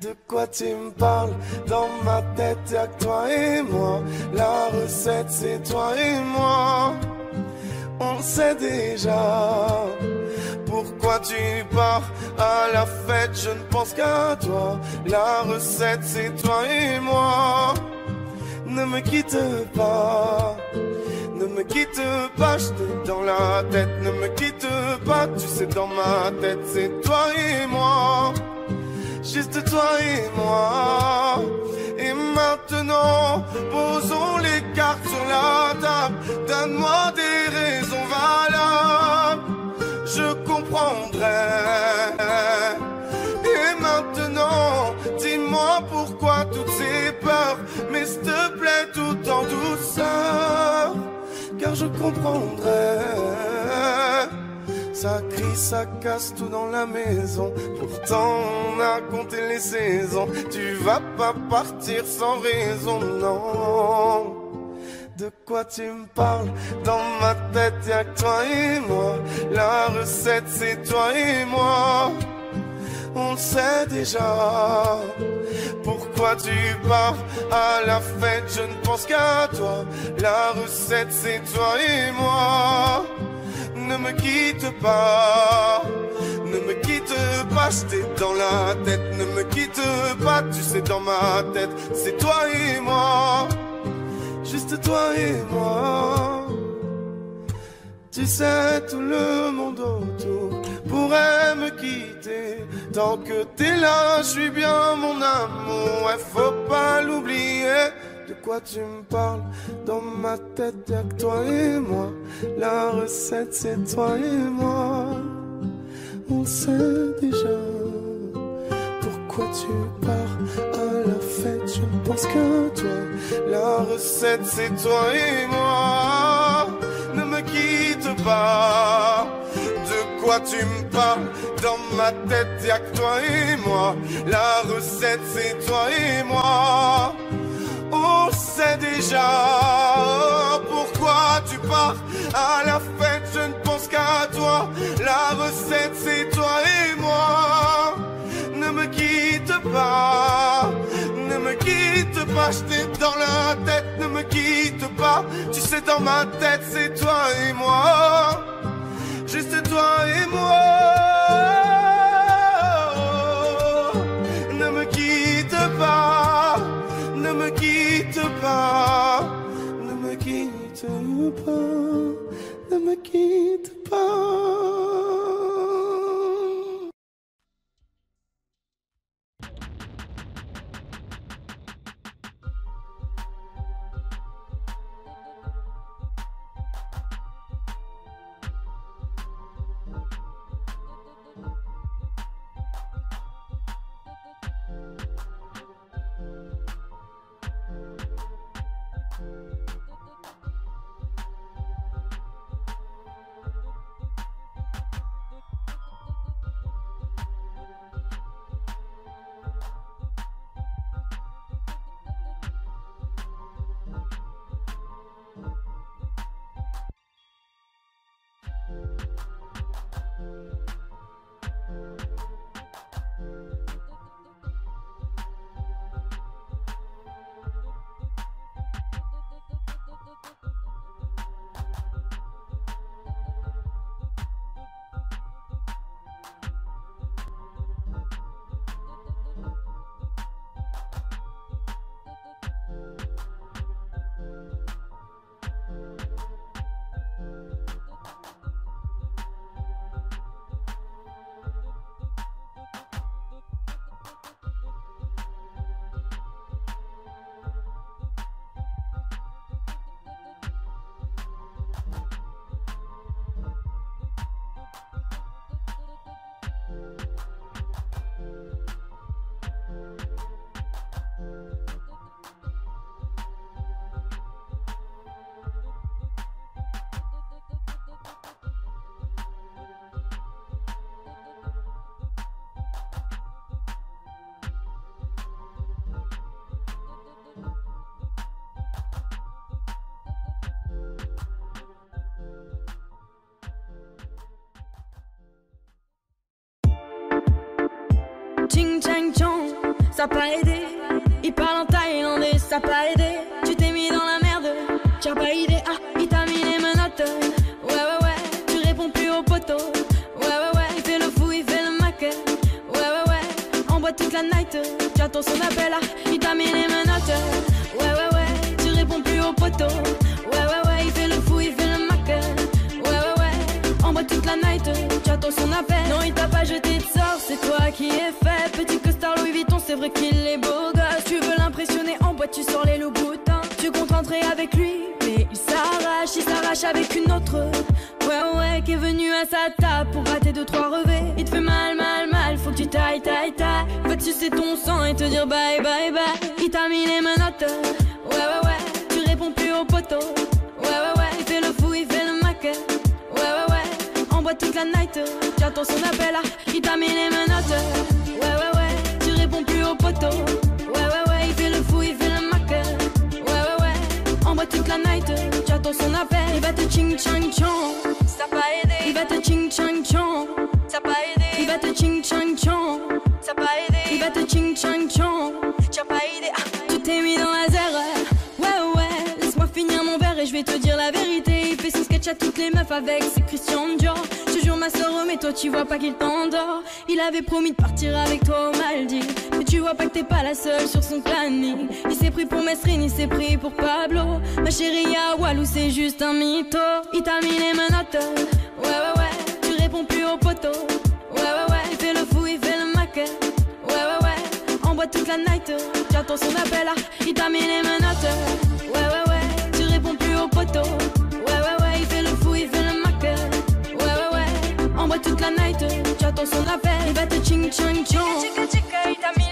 De quoi tu me parles? Dans ma tête y'a que toi et moi. La recette c'est toi et moi. On sait déjà. Pourquoi tu pars à la fête? Je ne pense qu'à toi. La recette c'est toi et moi. Ne me quitte pas, ne me quitte pas, je t'ai dans la tête. Ne me quitte pas, tu sais dans ma tête c'est toi et moi, juste toi et moi. Et maintenant, posons les cartes sur la table. Donne-moi des raisons valables, je comprendrai. Et maintenant, dis-moi pourquoi toutes ces peurs, mais s'il te plaît tout en douceur, car je comprendrai. Ça crie, ça casse tout dans la maison. Pourtant on a compté les saisons. Tu vas pas partir sans raison, non. De quoi tu me parles? Dans ma tête y'a que toi et moi. La recette c'est toi et moi. On le sait déjà. Pourquoi tu pars à la fête? Je ne pense qu'à toi. La recette c'est toi et moi. Ne me quitte pas, ne me quitte pas, je t'ai dans la tête. Ne me quitte pas, tu sais dans ma tête c'est toi et moi, juste toi et moi. Tu sais, tout le monde autour pourrait me quitter. Tant que t'es là, je suis bien mon amour, ouais, faut pas l'oublier. De quoi tu me parles? Dans ma tête y'a que toi et moi. La recette c'est toi et moi. On sait déjà. Pourquoi tu pars à la fête? Je ne pense qu'à toi. La recette c'est toi et moi. Ne me quitte pas. De quoi tu me parles? Dans ma tête y'a que toi et moi. La recette c'est toi et moi. On sait déjà. Pourquoi tu pars à la fête? Je ne pense qu'à toi. La recette c'est toi et moi. Ne me quitte pas, ne me quitte pas, je t'ai dans la tête. Ne me quitte pas, tu sais dans ma tête c'est toi et moi, juste toi et moi. Ne me quitte pas, ne me quitte veux pas, ne me quitte pas. Ching chang chong, ça pas aidé. Il parle en thaïlandais, ça pas aidé. Tu t'es mis dans la merde, t'as pas idée. Ah, il t'a mis les menottes. Ouais, ouais, ouais, tu réponds plus au poteau. Ouais, ouais, ouais, il fait le fou, il fait le mac. Ouais, ouais, ouais, en boîte toute la night. J'attends son appel, ah, il t'a mis les menottes. Ouais, ouais, ouais, tu réponds plus au poteau. Ouais, ouais, ouais, il fait le fou, il fait le mac. Ouais, ouais, ouais, en boîte toute la night. J'attends son appel. Non, il t'a pas jeté de sort, c'est toi qui es fait. Petit costard Louis Vuitton, c'est vrai qu'il est beau gosse. Tu veux l'impressionner en boîte, tu sors les loups boutins. Tu comptes rentrer avec lui, mais il s'arrache avec une autre. Ouais, ouais, qui est venu à sa table pour rater 2-3 revêts. Il te fait mal, mal, mal, faut que tu tailles. Il va te sucer ton sang et te dire bye, bye, bye. Il t'a mis les menottes. Ouais, ouais, ouais, tu réponds plus au poteau. Ouais, ouais, ouais, il fait le fou, il fait le mac. Ouais, ouais, ouais, en boîte toute la night. J'attends son appel, ah, il t'a mis les menottes. Ouais, ouais, ouais, tu réponds plus au poteau. Ouais, ouais, ouais, il fait le fou, il fait le mac. Ouais, ouais, ouais, en boîte toute la night. J'attends son appel, il va te ching chang chong. Ça pas aidé. Il va te ching chang chong. Ça pas aidé. Il va te ching chang chong. Ça pas aidé. Il va te ching chang chong. T'as pas aidé. Ah, tu t'es mis dans la zère. Ouais, ouais, laisse-moi finir mon verre et je vais te dire la vérité. Il fait son sketch à toutes les meufs avec ses Christian Dior. Je te jure ma soeur, mais toi tu vois pas qu'il t'endort. Il avait promis de partir avec toi au Maldives, mais tu vois pas que t'es pas la seule sur son planning. Il s'est pris pour Mesrine, il s'est pris pour Pablo. Ma chérie à Walou c'est juste un mytho. Il t'a mis les menottes. Ouais, ouais, ouais, tu réponds plus au poteau. Ouais, ouais, ouais, il fait le fou, il fait le mac. Ouais, ouais, ouais, en boîte toute la night. J'attends son appel, ah, il t'a mis les menottes. Ouais, ouais, ouais, tu réponds plus au poteau. Ouais, ouais, ouais, il fait le fou, il fait le mac. Ouais, ouais, ouais, en boîte toute la night. J'attends son appel, il va te ching chang chong.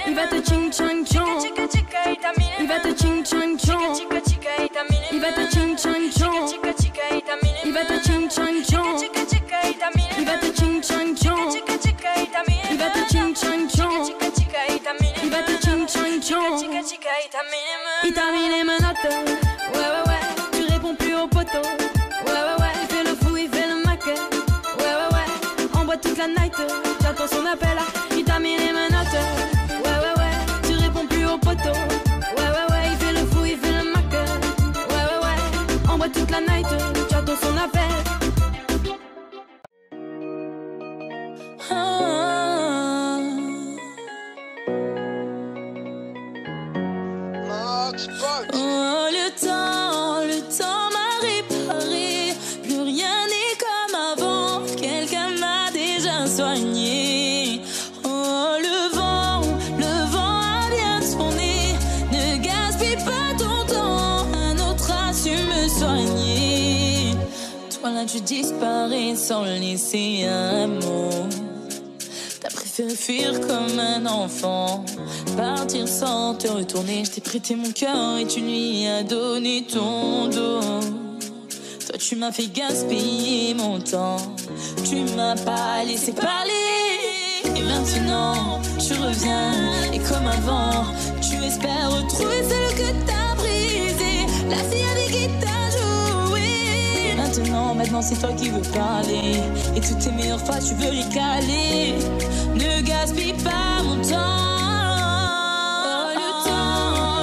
Il va te ching chang chong. Il va te ching chang chong. Il va te ching chang chong. Il va te ching chang chong. Il va te ching chang chong. Il va te ching chang chong. Il va te ching chang chong. Il t'a mis les menottes. Ouais, ouais, ouais, tu réponds plus au poteau. Ouais, ouais, ouais, il fait le fou, il fait le mac. Ouais, ouais, ouais, en boîte toute la night. J'attends son appel, ah, il t'a mis les menottes. Ouais, ouais, ouais, tu réponds plus au poteau. Ouais, ouais, ouais, il fait le fou, il fait le mac. Ouais, ouais, ouais, en boîte toute la night. J'attends son appel. Oh, le temps m'a réparé. pourquoi là tu disparais sans laisser un mot? T'as préféré fuir comme un enfant, partir sans te retourner. Je t'ai prêté mon cœur et tu lui as donné ton dos. Toi tu m'as fait gaspiller mon temps, tu m'as pas laissé parler. Et maintenant tu reviens et comme avant tu espères retrouver celle que t'as brisée, la fille avec qui t'as joué. Maintenant c'est toi qui veux parler, et toutes tes meilleures phrases tu veux les caler. Ne gaspille pas mon temps.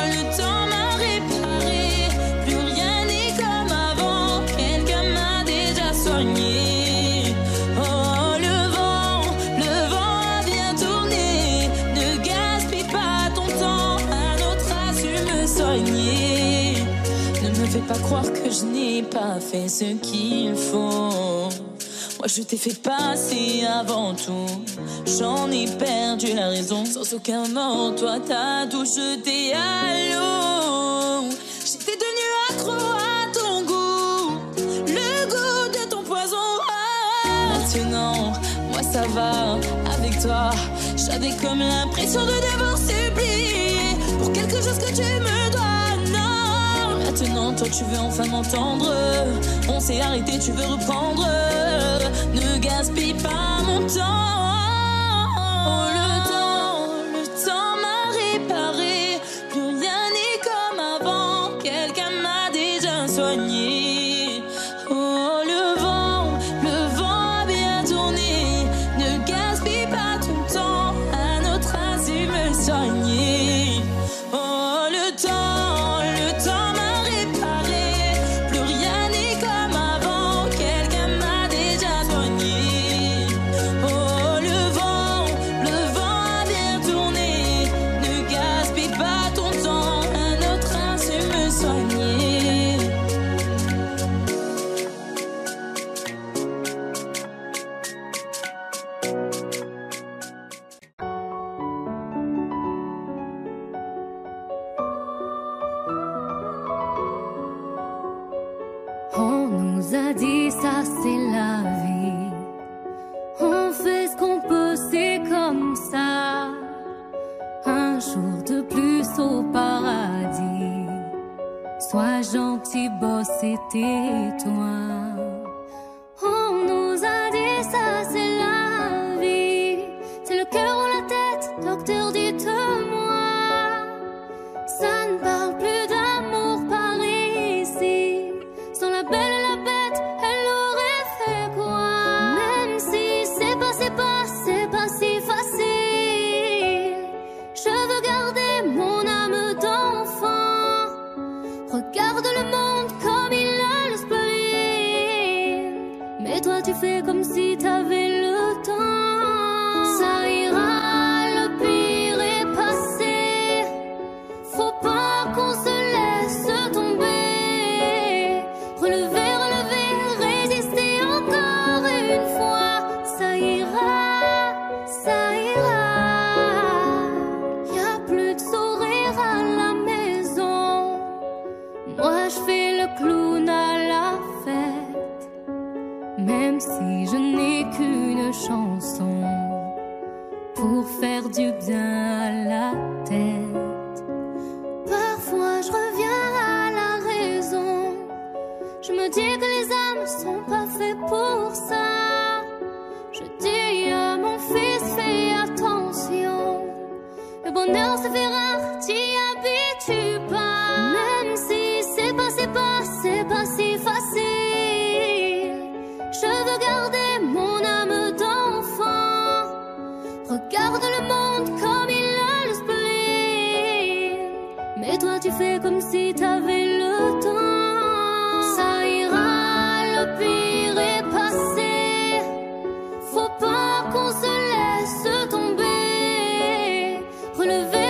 Le temps m'a réparé, plus rien n'est comme avant, quelqu'un m'a déjà soigné. Oh le vent a bien tourné, ne gaspille pas ton temps, à notre as su me soigner. Ne me fais pas croire que je n'ai pas fait ce qu'il faut. Moi je t'ai fait passer avant tout, j'en ai perdu la raison. Sans aucun mot, toi t'as tout jeté à l'eau. J'étais devenue accro à ton goût, le goût de ton poison. Maintenant, moi ça va avec toi. J'avais comme l'impression de devoir supplier pour quelque chose que tu me dois. Maintenant toi tu veux enfin m'entendre, on s'est arrêté, tu veux reprendre. Ne gaspille pas mon temps. Oh le temps m'a réparé, plus rien n'est comme avant, quelqu'un m'a déjà soigné. Oh le vent a bien tourné, ne gaspille pas ton temps, à notre as su me soigner. Oh le temps m'a réparé, plus rien n'est comme avant, quelqu'un m'a déjà soigné. Oh le vent a bien tourné, ne gaspille pas ton temps, à notre as su me soigner. On nous a dit ça c'est la vie, on fait ce qu'on peut, c'est comme ça. Un jour de plus au paradis, sois gentil, boss et tais-toi. On nous a dit ça c'est la vie, c'est le cœur ou la tête, docteur dites-moi. Ça ne parle plus d'amour par ici, sans la belle et la bête, elle aurait fait quoi? Même si c'est pas si facile, je veux garder mon âme d'enfant. Regarde le monde comme il a le spleen, mais toi tu fais comme si t'avais le temps. Ça ira, le pire est passé, faut pas qu'on se laisse tomber. Relever, résister encore une fois. Ça ira, y'a plus de sourire à la maison. Moi je fais le clown à la fête, même si je n'ai qu'une chanson pour faire du bien à la tête. Parfois je reviens à la raison, je me dis que les âmes sont pas faites pour ça. Je dis à mon fils, fais attention, le bonheur se fait rare, t'y habitues pas. Même si c'est pas si facile, je veux garder mon âme d'enfant. Regarde le monde comme il a le spleen, mais toi tu fais comme si t'avais le temps. Ça ira, le pire est passé, faut pas qu'on se laisse tomber. Relever,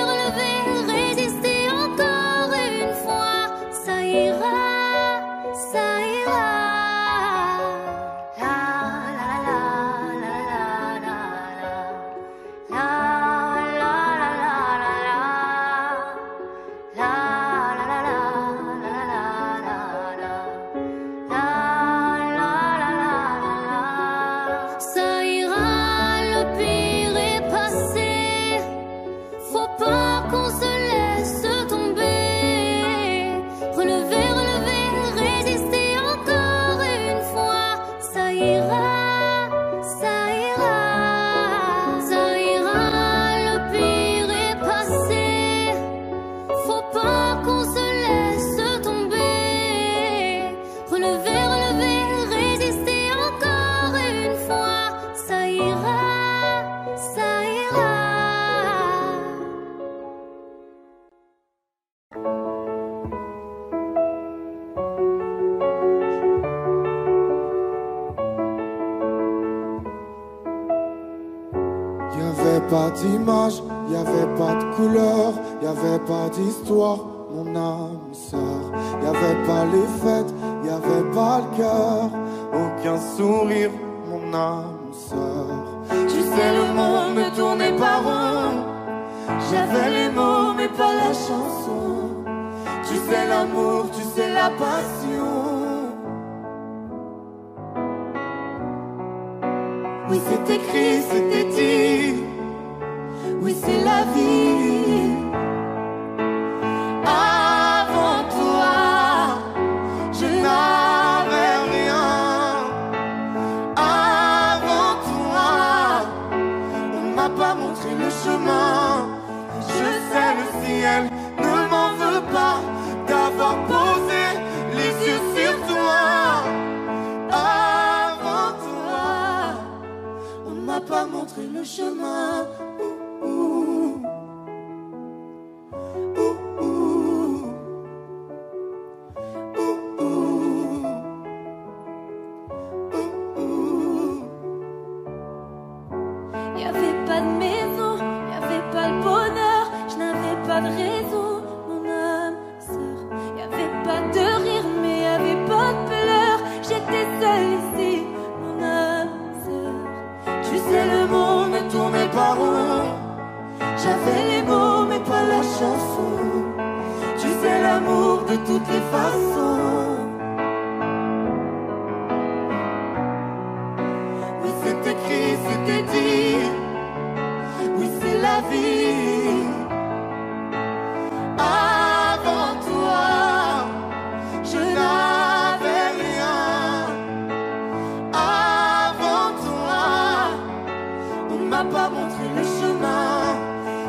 pas d'image, y avait pas de couleur, y avait pas d'histoire, mon âme sœur. Y avait pas les fêtes, y avait pas le cœur, aucun sourire, mon âme sœur. Tu sais le monde ne tournait pas rond, j'avais les mots mais pas la chanson. Tu sais l'amour, tu sais la passion. Oui c'est écrit, c'était dit. Oui c'est la vie. Avant toi, je n'avais rien. Avant toi, on m'a pas montré le chemin. Je sais le ciel ne m'en veut pas d'avoir posé les yeux sur toi. Avant toi, on m'a pas montré le chemin. Y'avait pas de maison, y'avait pas le bonheur, je n'avais pas de raison, mon âme sœur. Y'avait pas de rire, mais y'avait pas de pleurs. J'étais seule ici, mon âme sœur. Tu sais le monde ne tournait pas rond, j'avais les mots mais pas la chanson. Tu sais l'amour de toutes les façons. Oui c'est écrit, c'était dit. Oui c'est la vie. Avant toi, je n'avais rien. Avant toi, on m'a pas montré le chemin.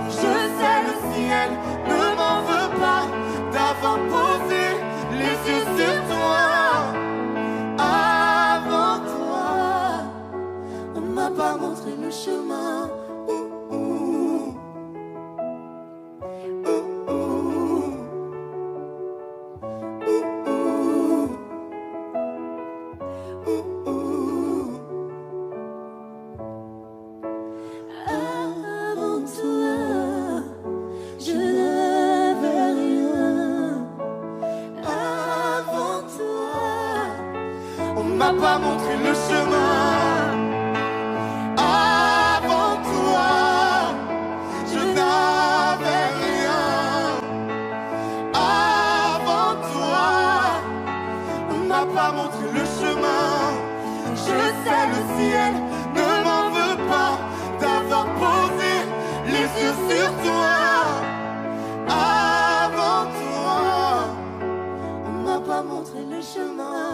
Je sais le ciel ne m'en veut pas d'avoir posé les yeux sur toi. Avant toi, on m'a pas montré le chemin. Avant toi, je n'avais rien. Avant toi, on m'a pas montré le chemin. Avant toi, je n'avais rien. Avant toi, on m'a pas montré le chemin. Je sais le ciel ne m'en veut pas d'avoir posé les yeux sur toi. Avant toi, on m'a pas montré le chemin.